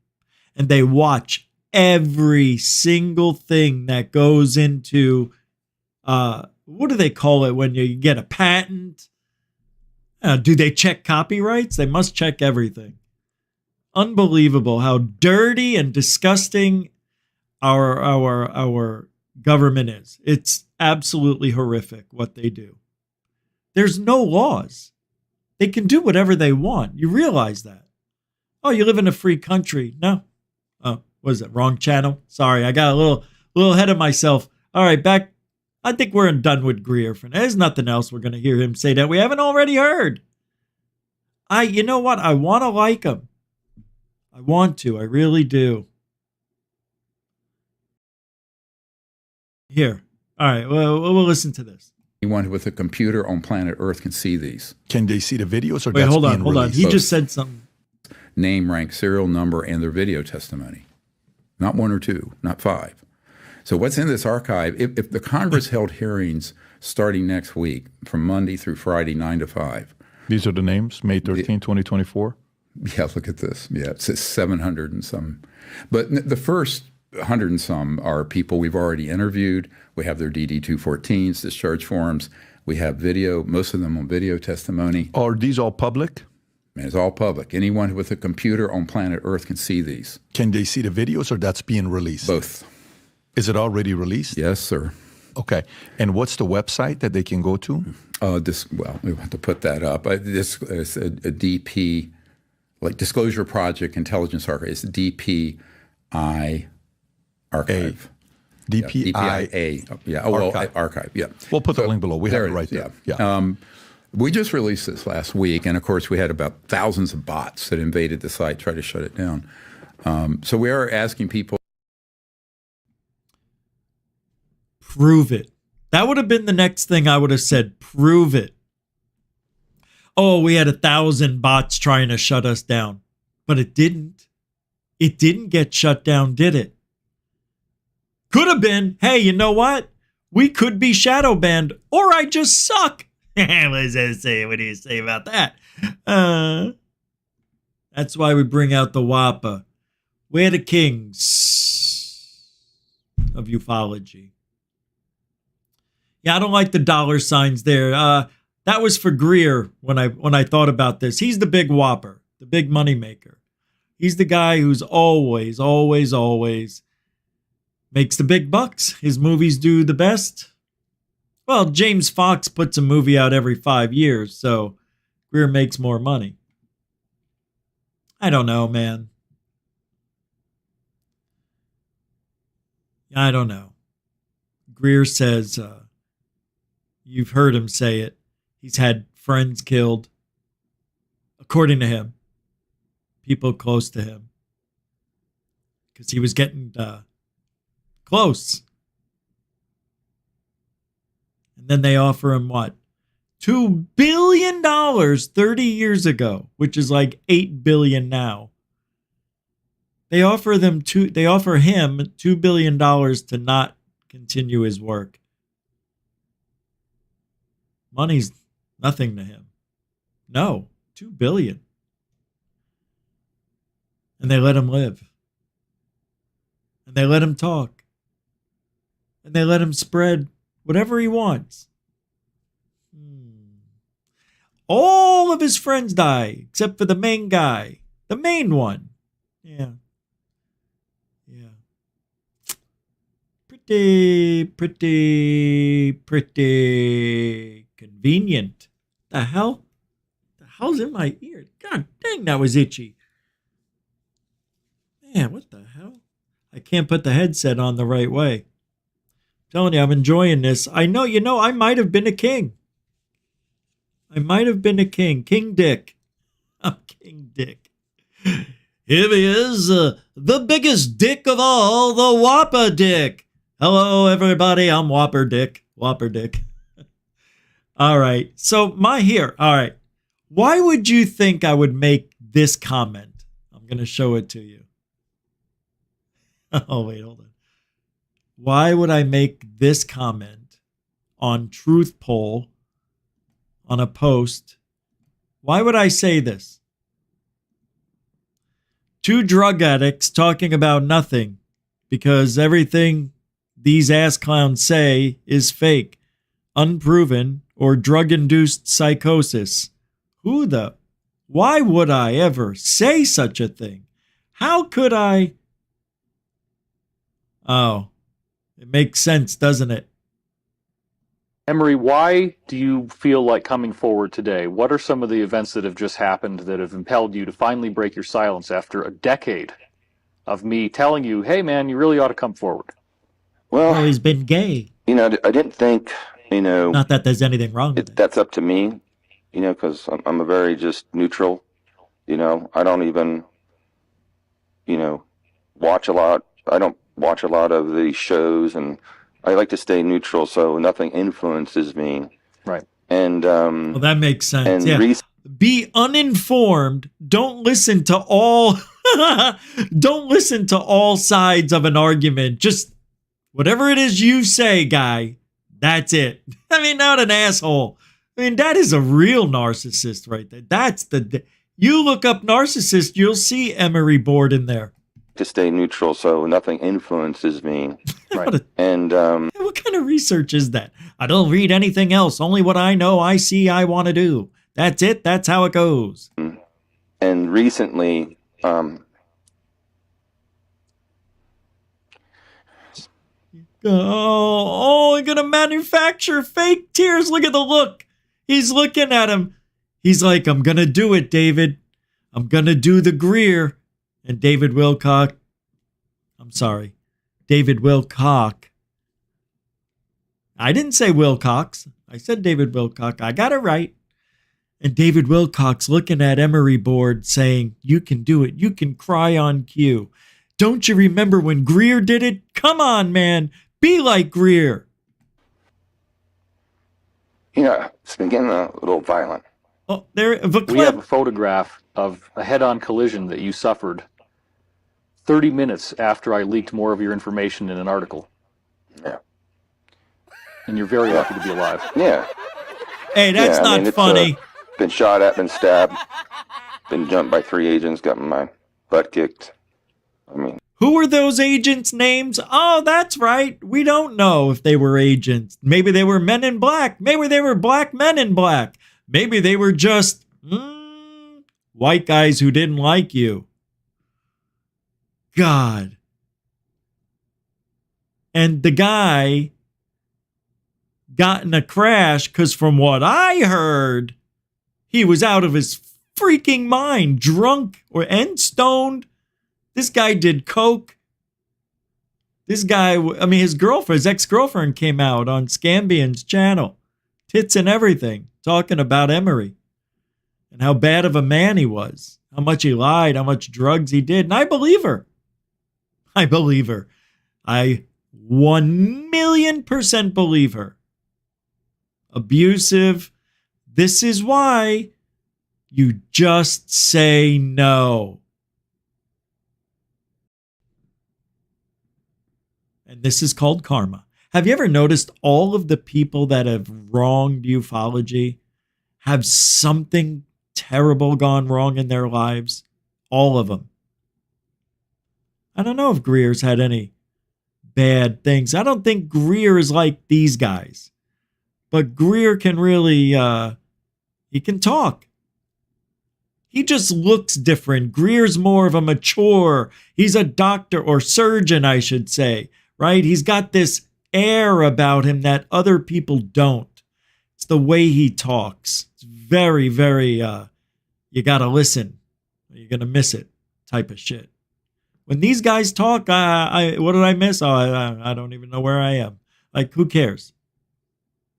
And they watch every single thing that goes into, what do they call it when you get a patent? Do they check copyrights? They must check everything. Unbelievable how dirty and disgusting our government is. It's absolutely horrific what they do. There's no laws. They can do whatever they want. You realize that. Oh, you live in a free country. No. Oh, what is it? Wrong channel? Sorry, I got a little ahead of myself. All right, back. I think we're done with Greer for now. There's nothing else we're going to hear him say that we haven't already heard. You know what? I want to like him. I want to. I really do. Here. All right. Well, we'll listen to this.
Anyone with a computer on planet Earth can see these.
Can they see the videos or
wait?
that's
Hold on.
being
Hold on.
released?
He just said something.
Name, rank, serial number, and their video testimony. Not one or two, not five. So what's in this archive, if the Congress held hearings starting next week from Monday through Friday, 9 to 5.
These are the names, May 13, 2024?
Yeah, look at this. Yeah, it says 700 and some. But the first 100 and some are people we've already interviewed. We have their DD-214s, discharge forms. We have video, most of them on video testimony.
Are these all public?
And it's all public. Anyone with a computer on planet Earth can see these.
Can they see the videos or that's being released?
Both.
Is it already released?
Yes, sir.
Okay. And what's the website that they can go to?
We have to put that up. This is a DP, like Disclosure Project Intelligence Archive. It's DPI Archive.
DPIA.
Yeah. Archive. Yeah.
We'll put the link below. We have it right there. Yeah.
We just released this last week, and of course, we had about thousands of bots that invaded the site, tried to shut it down. So we are asking people.
Prove it. That would have been the next thing I would have said. Prove it. Oh, we had 1,000 bots trying to shut us down. But it didn't. It didn't get shut down, did it? Could have been. Hey, you know what? We could be shadow banned, or I just suck. What does that say? What do you say about that? That's why we bring out the Whopper. We're the kings of ufology. Yeah, I don't like the dollar signs there. That was for Greer when I thought about this. He's the big whopper, the big money maker. He's the guy who's always makes the big bucks. His movies do the best. Well, James Fox puts a movie out every 5 years, so Greer makes more money. I don't know, man. I don't know. Greer says, you've heard him say it, he's had friends killed, according to him, people close to him, because he was getting close. And then they offer him what? $2 billion 30 years ago, which is like $8 billion now. They offer him $2 billion to not continue his work. Money's nothing to him. No, $2 billion. And they let him live. And they let him talk. And they let him spread whatever he wants. All of his friends die, except for the main guy. The main one. Yeah. Pretty convenient. The hell? The hell's in my ear? God dang, that was itchy. Man, what the hell? I can't put the headset on the right way. I'm telling you, I'm enjoying this. I know, I might have been a king. King Dick. I'm King Dick. Here he is, the biggest dick of all, the Whopper Dick. Hello, everybody. I'm Whopper Dick. Whopper Dick. All right. So all right. Why would you think I would make this comment? I'm going to show it to you. Oh, wait, hold on. Why would I make this comment on Truth Poll on a post? Why would I say this? Two drug addicts talking about nothing because everything these ass clowns say is fake, unproven, or drug-induced psychosis. Why would I ever say such a thing? How could I? Oh, it makes sense, doesn't it?
Emery, why do you feel like coming forward today? What are some of the events that have just happened that have impelled you to finally break your silence after a decade of me telling you, hey man, you really ought to come forward?
Well, he's been gay.
I didn't think,
Not that there's anything wrong with it.
that's up to me, because I'm a very just neutral, I don't even, watch a lot. I don't watch a lot of these shows, and I like to stay neutral so nothing influences me.
Right.
And
Well, that makes sense.
and
Yeah.
rec-
Be uninformed. Don't listen to all don't listen to all sides of an argument. Just whatever it is you say, guy, that's it. I mean, not an asshole. I mean, that is a real narcissist right there. You look up narcissist, you'll see Emery Board in there.
to stay neutral so nothing influences me.
Right.
And
What kind of research is that? I don't read anything else. Only what I know, I see, I want to do. That's it. That's how it goes.
and recently,
You're going to manufacture fake tears. Look at the look. He's looking at him. He's like, I'm going to do it, David. I'm going to do the Greer. And David Wilcock. I didn't say Wilcox. I said David Wilcock. I got it right. And David Wilcox looking at Emery Board saying, you can do it. You can cry on cue. Don't you remember when Greer did it? Come on, man. Be like Greer.
it's been getting a little violent.
Oh, there.
We have a photograph of a head-on collision that you suffered 30 minutes after I leaked more of your information in an article.
Yeah.
And you're very lucky to be alive.
Yeah.
Hey, that's not
it's,
funny.
Been shot at, been stabbed, been jumped by 3 agents, got my butt kicked.
Who were those agents' names? Oh, that's right. We don't know if they were agents. Maybe they were men in black. Maybe they were black men in black. Maybe they were just white guys who didn't like you. God. And the guy got in a crash because from what I heard, he was out of his freaking mind, drunk and stoned. This guy did coke. This guy, his ex-girlfriend came out on Scambian's channel. Tits and everything, talking about Emery and how bad of a man he was, how much he lied, how much drugs he did. And I believe her. I 1,000,000% believe her. Abusive. This is why you just say no. And this is called karma. Have you ever noticed all of the people that have wronged ufology have something terrible gone wrong in their lives? All of them. I don't know if Greer's had any bad things. I don't think Greer is like these guys. But Greer can really, he can talk. He just looks different. Greer's more of a mature, he's a doctor or surgeon, I should say, right? He's got this air about him that other people don't. It's the way he talks. It's very, very, you got to listen. You're going to miss it type of shit. When these guys talk, what did I miss? Oh, I don't even know where I am. Like, who cares?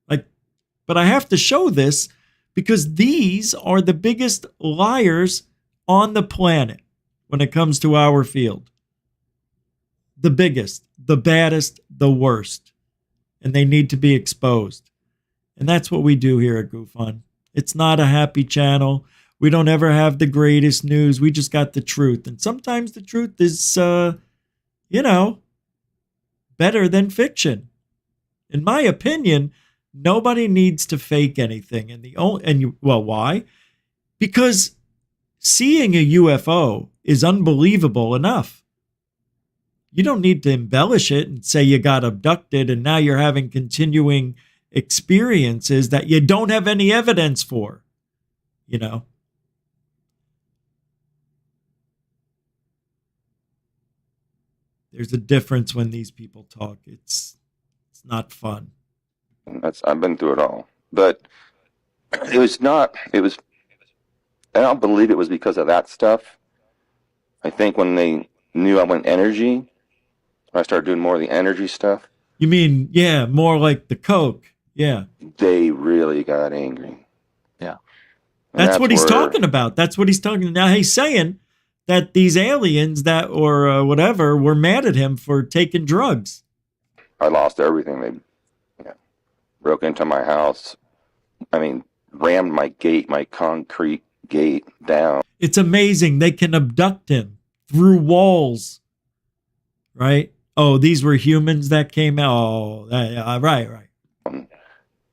But I have to show this because these are the biggest liars on the planet when it comes to our field. the biggest, the baddest, the worst. And they need to be exposed. And that's what we do here at GUFON. It's not a happy channel. We don't ever have the greatest news. We just got the truth. And sometimes the truth is, better than fiction. In my opinion, nobody needs to fake anything. Why? Because seeing a UFO is unbelievable enough. You don't need to embellish it and say you got abducted and now you're having continuing experiences that you don't have any evidence for. There's a difference when these people talk. It's not fun.
I've been through it all, but it was not. It was. I don't believe it was because of that stuff. I think when they knew I went energy, I started doing more of the energy stuff.
You mean, yeah, more like the coke. Yeah.
They really got angry.
Yeah.
That's what he's talking about. That's what he's talking about. Now he's saying that these aliens whatever were mad at him for taking drugs.
I lost everything. They broke into my house. Rammed my gate, my concrete gate down.
It's amazing. They can abduct him through walls. Right? Oh, these were humans that came out. Oh, right.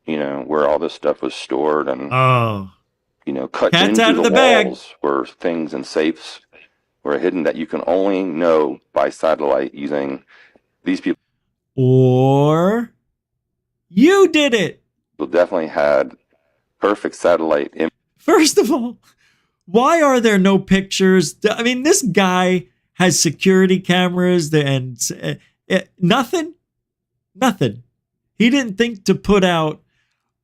Where all this stuff was stored and cut
Cat's
into
out of
the
the bag.
walls were things and safes were hidden that you can only know by satellite using these people.
Or you did it.
People definitely had perfect satellite imagery.
First of all, why are there no pictures? This guy has security cameras and nothing. He didn't think to put out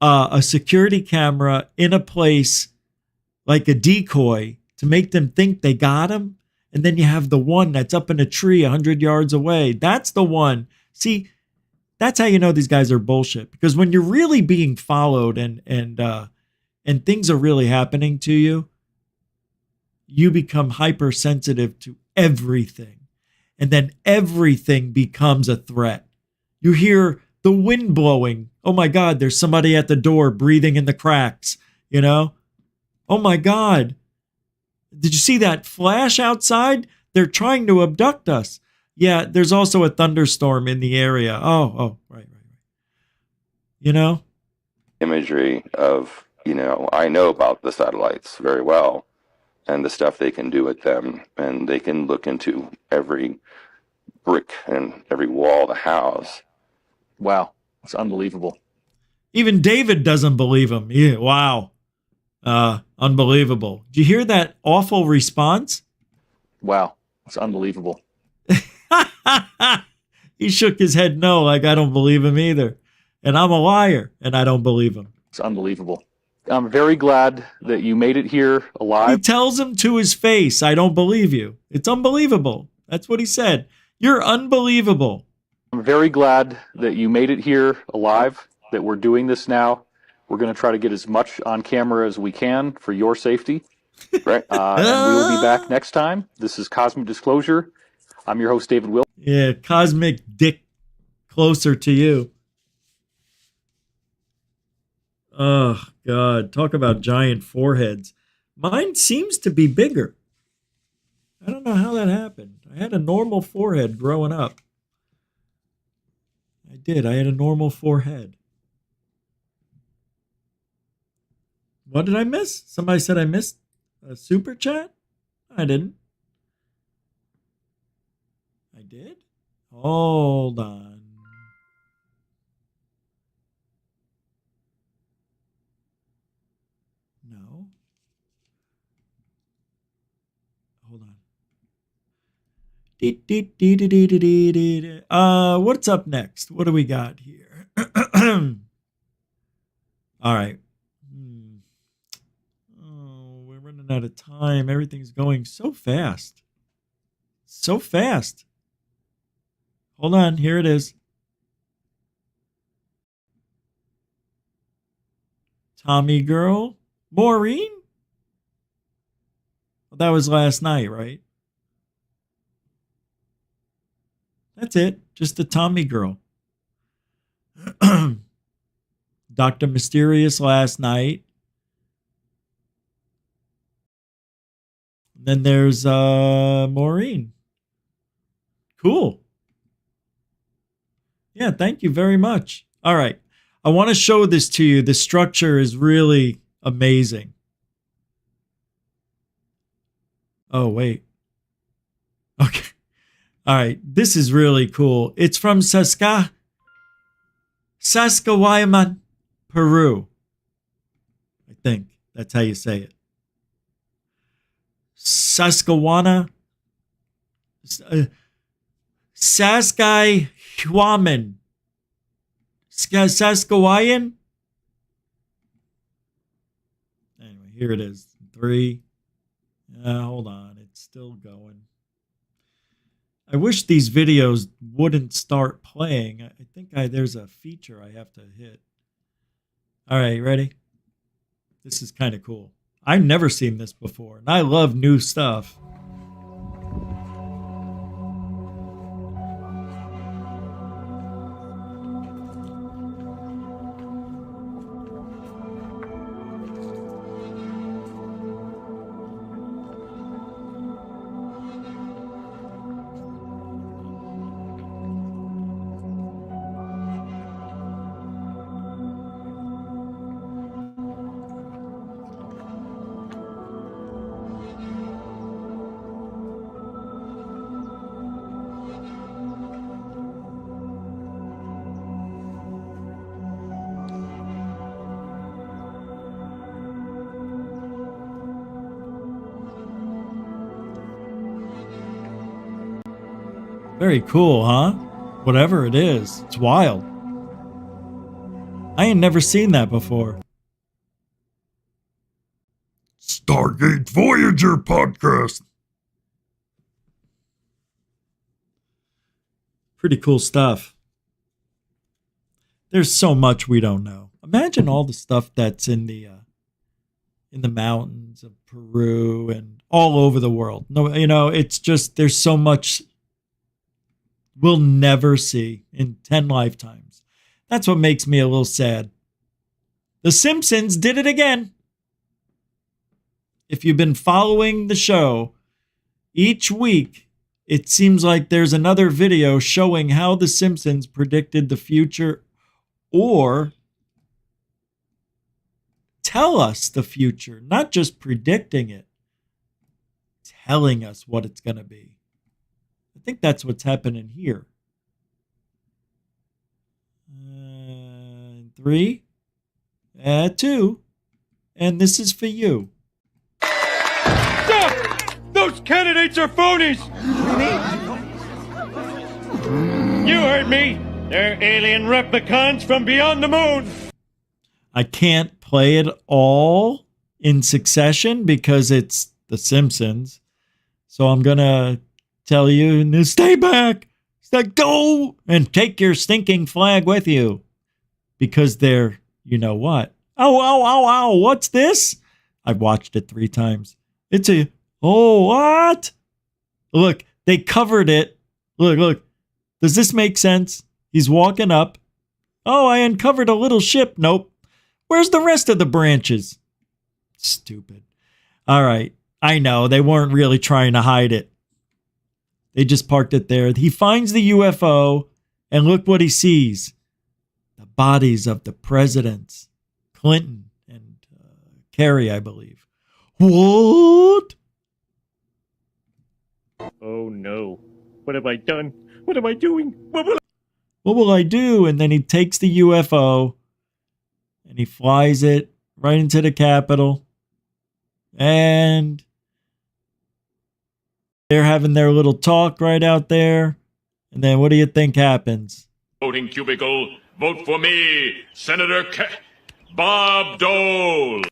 a security camera in a place like a decoy to make them think they got him. And then you have the one that's up in a tree 100 yards away. That's the one. See, that's how you know these guys are bullshit. Because when you're really being followed and things are really happening to you, you become hypersensitive to everything. And then everything becomes a threat. You hear the wind blowing. Oh my God, there's somebody at the door breathing in the cracks, Oh my God. Did you see that flash outside? They're trying to abduct us. Yeah, there's also a thunderstorm in the area. Oh, right.
Imagery of, I know about the satellites very well and the stuff they can do with them. And they can look into every brick and every wall of the house.
Wow. It's unbelievable.
Even David doesn't believe him. Yeah, wow. Unbelievable. Did you hear that awful response?
Wow. It's unbelievable.
He shook his head no, like I don't believe him either. And I'm a liar, and I don't believe him.
It's unbelievable. I'm very glad that you made it here alive.
He tells him to his face, I don't believe you. It's unbelievable. That's what he said. You're unbelievable.
I'm very glad that you made it here alive, that we're doing this now. We're going to try to get as much on camera as we can for your safety.
Right.
And we will be back next time. This is Cosmic Disclosure. I'm your host, David Will.
Yeah, cosmic dick closer to you. Oh, God. Talk about giant foreheads. Mine seems to be bigger. I don't know how that happened. I had a normal forehead growing up. I did. I had a normal forehead. What did I miss? Somebody said I missed a super chat? I didn't. I did? Hold on. No. Hold on. What's up next? What do we got here? All right. Oh, we're running out of time. Everything's going so fast. So fast. Hold on. Here it is. Tommy girl. Maureen? Well, that was last night, right? That's it. Just a Tommy girl. Dr. Mysterious last night. Then there's Maureen. Cool. Yeah, thank you very much. All right. I want to show this to you. The structure is really amazing. Oh, wait. Okay. All right. This is really cool. It's from Saskatchewan, Peru. I think that's how you say it. Saskatchewan. Saskatchewan. Saskatchewan. Anyway, here it is. 3. Hold on. It's still going. I wish these videos wouldn't start playing. I think there's a feature I have to hit. All right, ready? This is kind of cool. I've never seen this before, and I love new stuff. Very cool, huh? Whatever it is, it's wild. I ain't never seen that before. Stargate Voyager podcast. Pretty cool stuff. There's so much we don't know. Imagine all the stuff that's in the mountains of Peru and all over the world. No, it's just there's so much we'll never see in 10 lifetimes. That's what makes me a little sad. The Simpsons did it again. If you've been following the show, each week it seems like there's another video showing how the Simpsons predicted the future or tell us the future, not just predicting it, telling us what it's going to be. I think that's what's happening here. 3, 2, and this is for you.
Stop! Those candidates are phonies! You heard me. They're alien replicants from beyond the moon.
I can't play it all in succession because it's The Simpsons. So I'm going to tell you to stay back, go, and take your stinking flag with you. Because they're, you know what? Oh, what's this? I've watched it 3 times. It's what? Look, they covered it. Look. Does this make sense? He's walking up. Oh, I uncovered a little ship. Nope. Where's the rest of the branches? Stupid. All right. I know. They weren't really trying to hide it. They just parked it there. He finds the UFO, and look what he sees. The bodies of the presidents. Clinton and Kerry, I believe. What?
Oh, no. What have I done? What am I doing? What
will I do? And then he takes the UFO, and he flies it right into the Capitol. And they're having their little talk right out there. And then what do you think happens?
Voting cubicle, vote for me, Senator Bob Dole.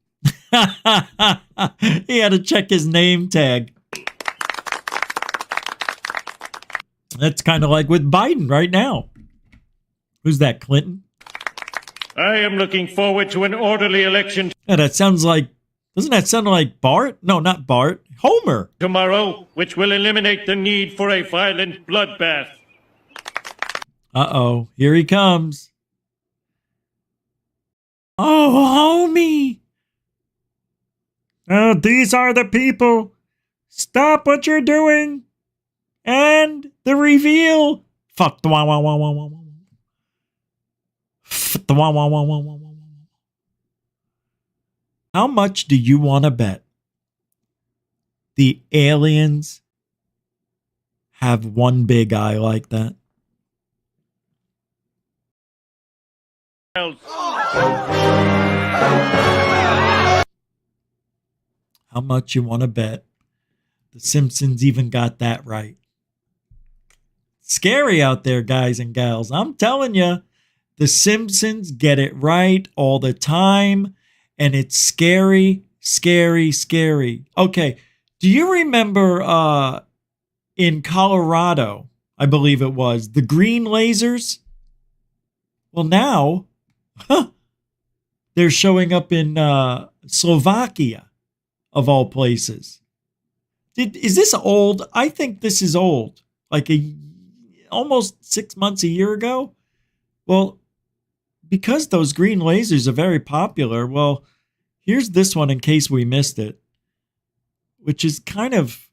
He had to check his name tag. That's kind of like with Biden right now. Who's that, Clinton?
I am looking forward to an orderly election.
Yeah, that sounds like, doesn't that sound like Bart? No, not Bart. Homer.
Tomorrow, which will eliminate the need for a violent bloodbath.
Uh-oh, here he comes. Oh, homie. Oh, these are the people. Stop what you're doing. And the reveal. Fuck the wah wah wah wah wah wah. Fuck the wah wah wah wah wah wah. How much do you want to bet the aliens have one big eye like that? How much you want to bet the Simpsons even got that right? Scary out there, guys and gals. I'm telling you, the Simpsons get it right all the time, and it's scary, scary, scary. Okay, do you remember in Colorado, I believe it was, the green lasers? Well, now, they're showing up in Slovakia, of all places. Is this old? I think this is old. Like almost 6 months, a year ago. Well, because those green lasers are very popular, well, here's this one in case we missed it, which is kind of,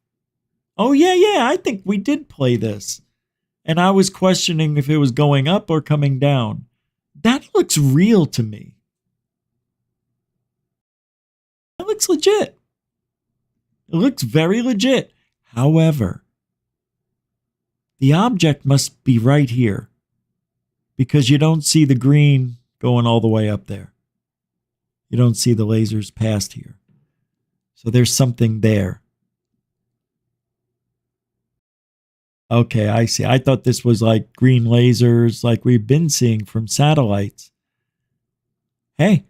oh, yeah, I think we did play this. And I was questioning if it was going up or coming down. That looks real to me. That looks legit. It looks very legit. However, the object must be right here because you don't see the green going all the way up there. You don't see the lasers past here. So there's something there. Okay, I see. I thought this was like green lasers like we've been seeing from satellites. Hey,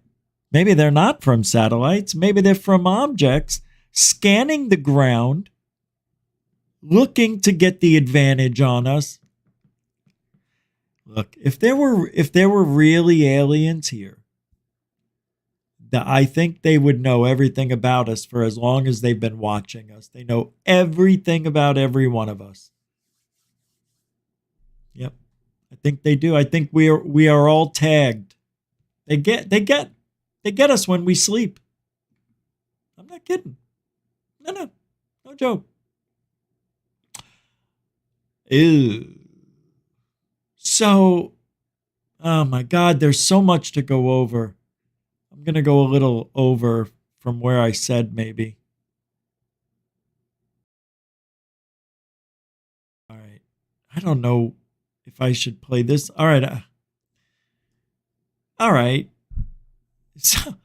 maybe they're not from satellites. Maybe they're from objects scanning the ground, looking to get the advantage on us. Look, if there were really aliens here, I think they would know everything about us for as long as they've been watching us. They know everything about every one of us. Yep, I think they do. I think we are all tagged. They get us when we sleep. I'm not kidding. No joke. Ew. So, oh my God, there's so much to go over. I'm going to go a little over from where I said maybe. All right. I don't know if I should play this. All right. All right. So,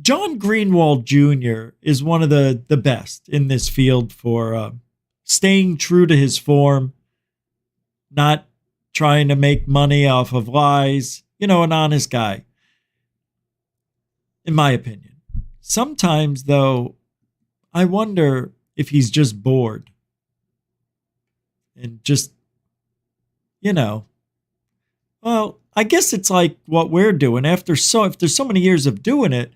John Greenwald Jr. is one of the best in this field for staying true to his form, not trying to make money off of lies, an honest guy, in my opinion. Sometimes, though, I wonder if he's just bored and just, well, I guess it's like what we're doing. If there's so many years of doing it,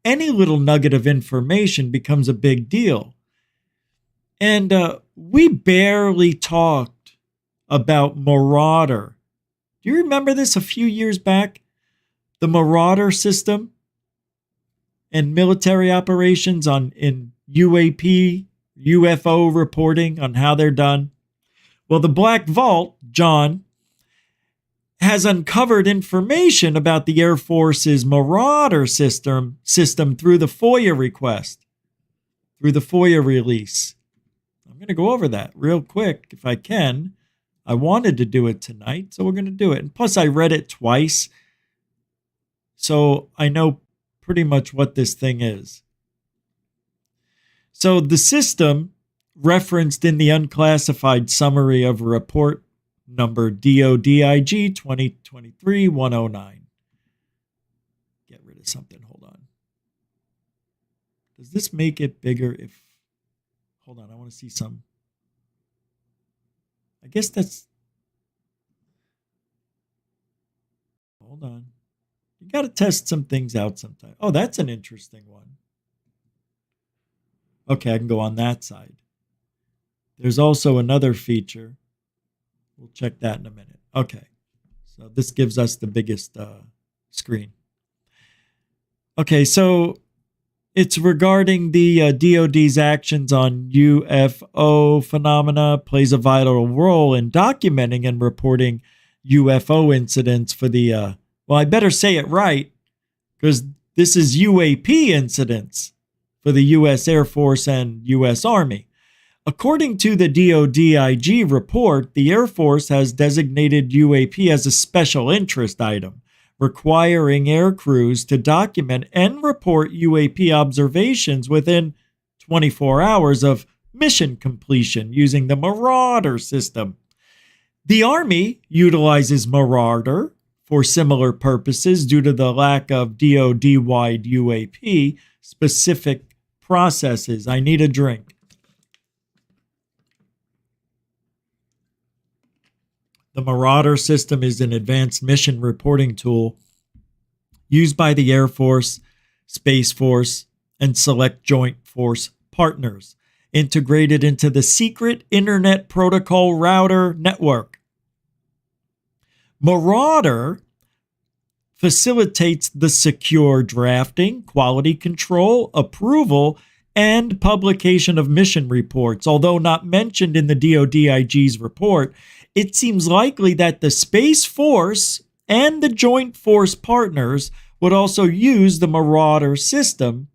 any little nugget of information becomes a big deal. And we barely talked about Marauder. Do you remember this a few years back? The Marauder system and military operations in UAP, UFO reporting on how they're done. Well, the Black Vault, John, has uncovered information about the Air Force's Marauder system through the FOIA request, through the FOIA release. I'm going to go over that real quick if I can. I wanted to do it tonight, so we're going to do it. And plus, I read it twice, so I know pretty much what this thing is. So the system referenced in the unclassified summary of a report number DODIG 2023-109. Get rid of something. Hold on. Does this make it bigger if... Hold on, I want to see some. I guess that's... Hold on. You got to test some things out sometime. Oh, that's an interesting one. Okay, I can go on that side. There's also another feature. We'll check that in a minute. Okay. So this gives us the biggest screen. Okay, so it's regarding the DoD's actions on UFO phenomena, plays a vital role in documenting and reporting UFO incidents for the, well, I better say it right, because this is UAP incidents for the U.S. Air Force and U.S. Army. According to the DoDIG report, the Air Force has designated UAP as a special interest item, requiring air crews to document and report UAP observations within 24 hours of mission completion using the Marauder system. The Army utilizes Marauder for similar purposes due to the lack of DoD-wide UAP specific processes. I need a drink. The Marauder system is an advanced mission reporting tool used by the Air Force, Space Force, and select Joint Force partners, integrated into the secret Internet Protocol Router network. Marauder facilitates the secure drafting, quality control, approval, and publication of mission reports. Although not mentioned in the DoDIG's report, it seems likely that the Space Force and the Joint Force partners would also use the Marauder system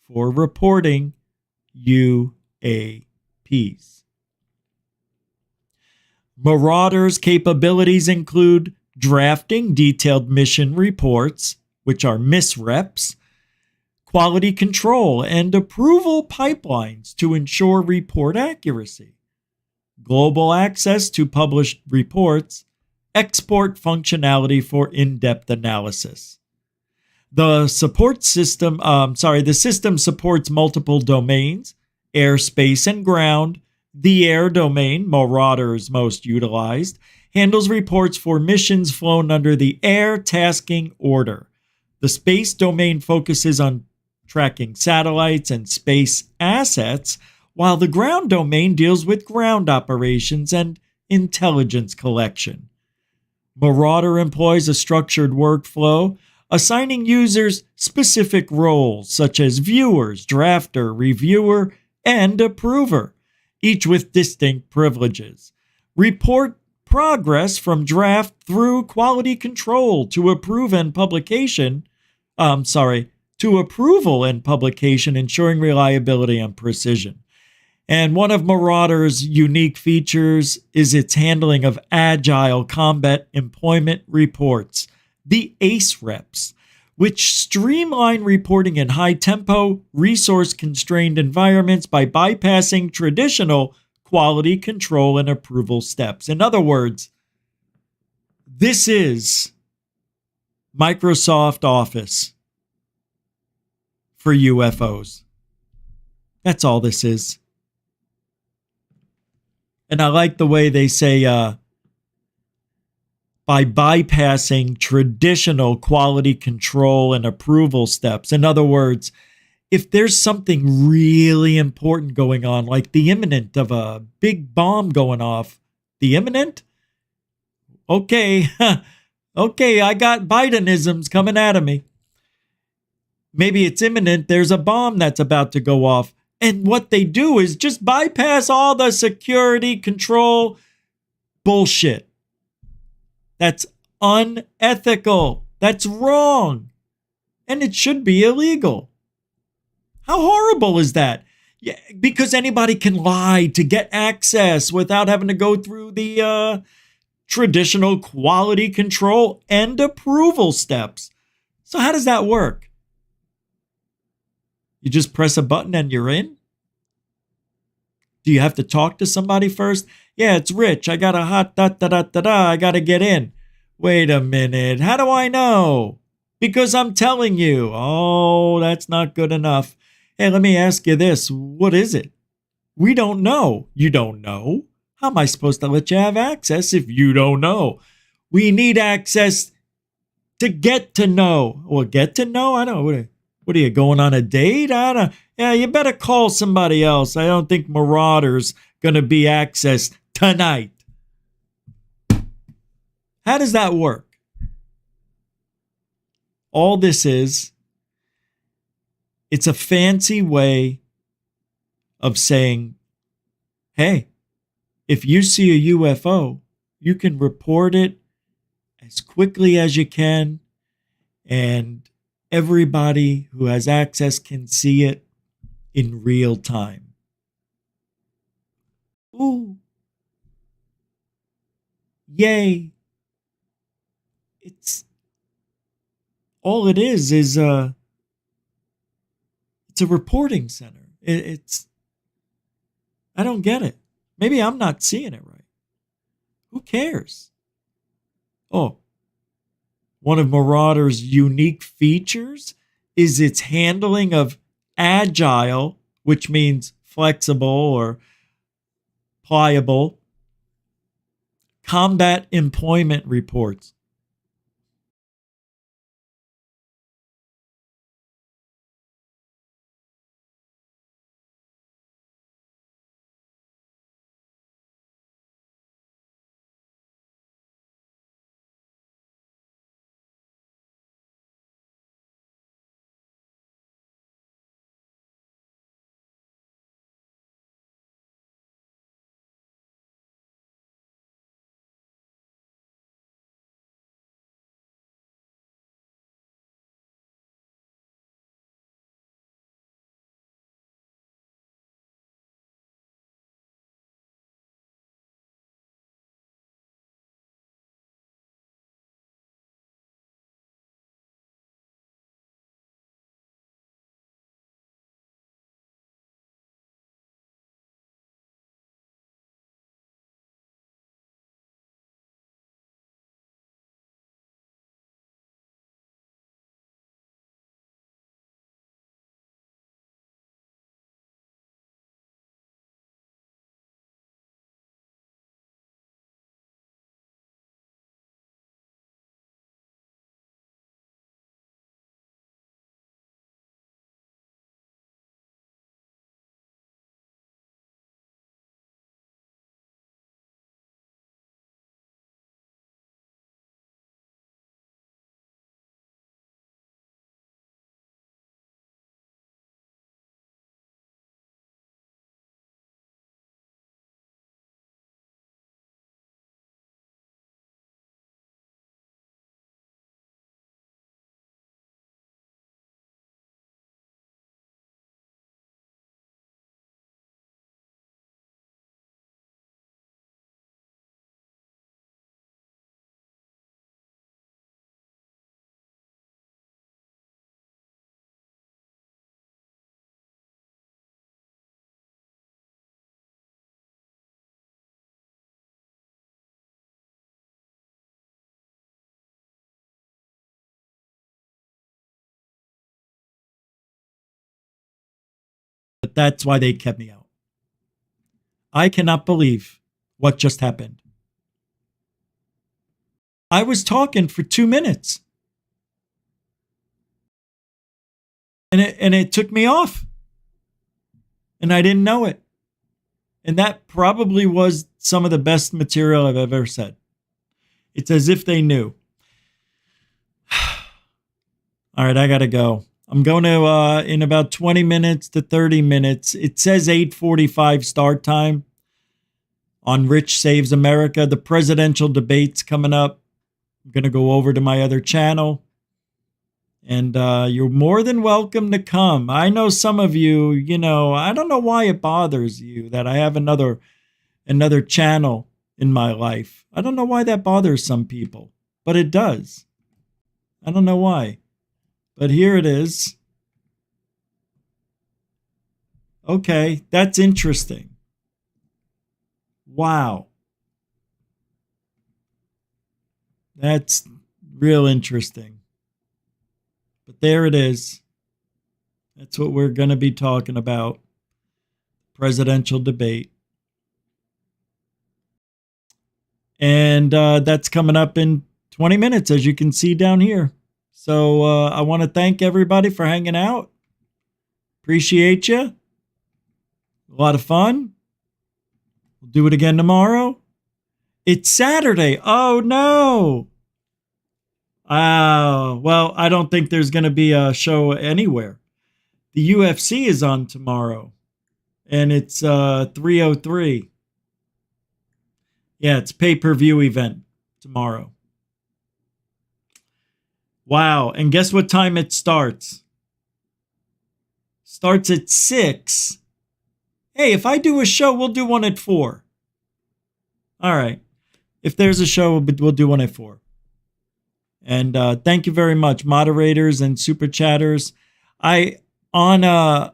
for reporting UAPs. Marauder's capabilities include drafting detailed mission reports, which are MISREPs, quality control and approval pipelines to ensure report accuracy, global access to published reports, export functionality for in-depth analysis. The system supports multiple domains: air, space, and ground. The air domain, Marauder's most utilized, handles reports for missions flown under the Air Tasking Order. The space domain focuses on tracking satellites and space assets, while the ground domain deals with ground operations and intelligence collection. Marauder employs a structured workflow, assigning users specific roles such as viewers, drafter, reviewer, and approver, each with distinct privileges. Report progress from draft through quality control to approval and publication, ensuring reliability and precision. And one of Marauder's unique features is its handling of agile combat employment reports, the ACE reps, which streamline reporting in high-tempo, resource-constrained environments by bypassing traditional quality control and approval steps. In other words, this is Microsoft Office for UFOs. That's all this is. And I like the way they say, by bypassing traditional quality control and approval steps. In other words, if there's something really important going on, like the imminent of a big bomb going off, the imminent? Okay, okay, I got Bidenisms coming at me. Maybe it's imminent, there's a bomb that's about to go off. And what they do is just bypass all the security control bullshit. That's unethical. That's wrong. And it should be illegal. How horrible is that? Yeah, because anybody can lie to get access without having to go through the traditional quality control and approval steps. So how does that work? You just press a button and you're in? Do you have to talk to somebody first? Yeah, it's Rich. I got a hot I got to get in. Wait a minute. How do I know? Because I'm telling you. Oh, that's not good enough. Hey, let me ask you this. What is it? We don't know. You don't know? How am I supposed to let you have access if you don't know? We need access to get to know. Well, get to know? I don't know. What are you, going on a date? I don't know. Yeah, you better call somebody else. I don't think Marauder's going to be accessed tonight. How does that work? all this is, it's a fancy way of saying, hey, if you see a UFO, you can report it as quickly as you can, and everybody who has access can see it in real time. Ooh. Yay. It's all it is it's a reporting center. It's I don't get it. Maybe I'm not seeing it right. Who cares? Oh, one of Marauder's unique features is its handling of agile, which means flexible or pliable, combat employment reports. But that's why they kept me out. I cannot believe what just happened. I was talking for 2 minutes. And it took me off. And I didn't know it. And that probably was some of the best material I've ever said. It's as if they knew. All right, I got to go. I'm going to, in about 20 minutes to 30 minutes. It says 8:45 start time on Rich Saves America. The presidential debate's coming up. I'm going to go over to my other channel. And you're more than welcome to come. I know some of you, I don't know why it bothers you that I have another channel in my life. I don't know why that bothers some people, but it does. I don't know why. But here it is. Okay, that's interesting. Wow. That's real interesting. But there it is. That's what we're going to be talking about. Presidential debate. And that's coming up in 20 minutes, as you can see down here. So I want to thank everybody for hanging out. Appreciate you. A lot of fun. We'll do it again tomorrow. It's Saturday. Oh, no. Well, I don't think there's going to be a show anywhere. The UFC is on tomorrow, and it's 3:03. Yeah, it's pay-per-view event tomorrow. Wow, and guess what time it starts? Starts at 6. Hey, if I do a show, we'll do one at 4. All right. If there's a show, we'll do one at 4. And thank you very much, moderators and super chatters. On the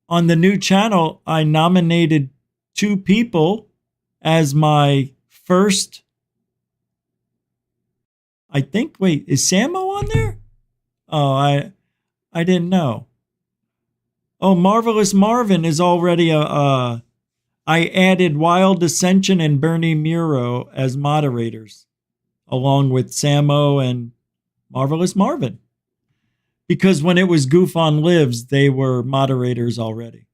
new channel, I nominated 2 people as my first. I think. Wait, is Samo on there? Oh, I didn't know. Oh, Marvelous Marvin is already I added Wild Ascension and Bernie Muro as moderators, along with Samo and Marvelous Marvin. Because when it was GUFON Lives, they were moderators already.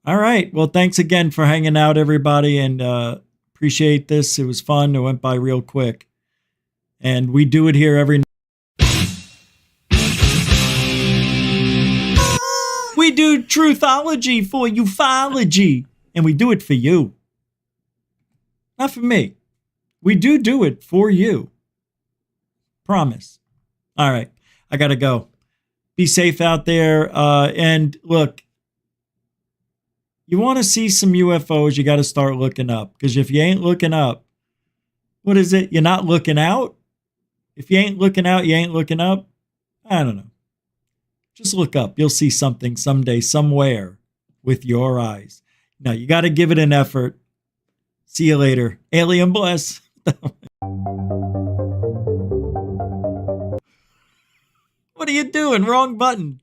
All right. Well, thanks again for hanging out, everybody, and appreciate this. It was fun. It went by real quick. And we do it here every night. We do truthology for ufology, and we do it for you. Not for me. We do it for you. Promise. All right. I got to go. Be safe out there. And look, you want to see some UFOs, you got to start looking up. Because if you ain't looking up, what is it? You're not looking out? If you ain't looking out, you ain't looking up? I don't know. Just look up. You'll see something someday, somewhere, with your eyes. Now, you got to give it an effort. See you later. Alien bless. What are you doing? Wrong button.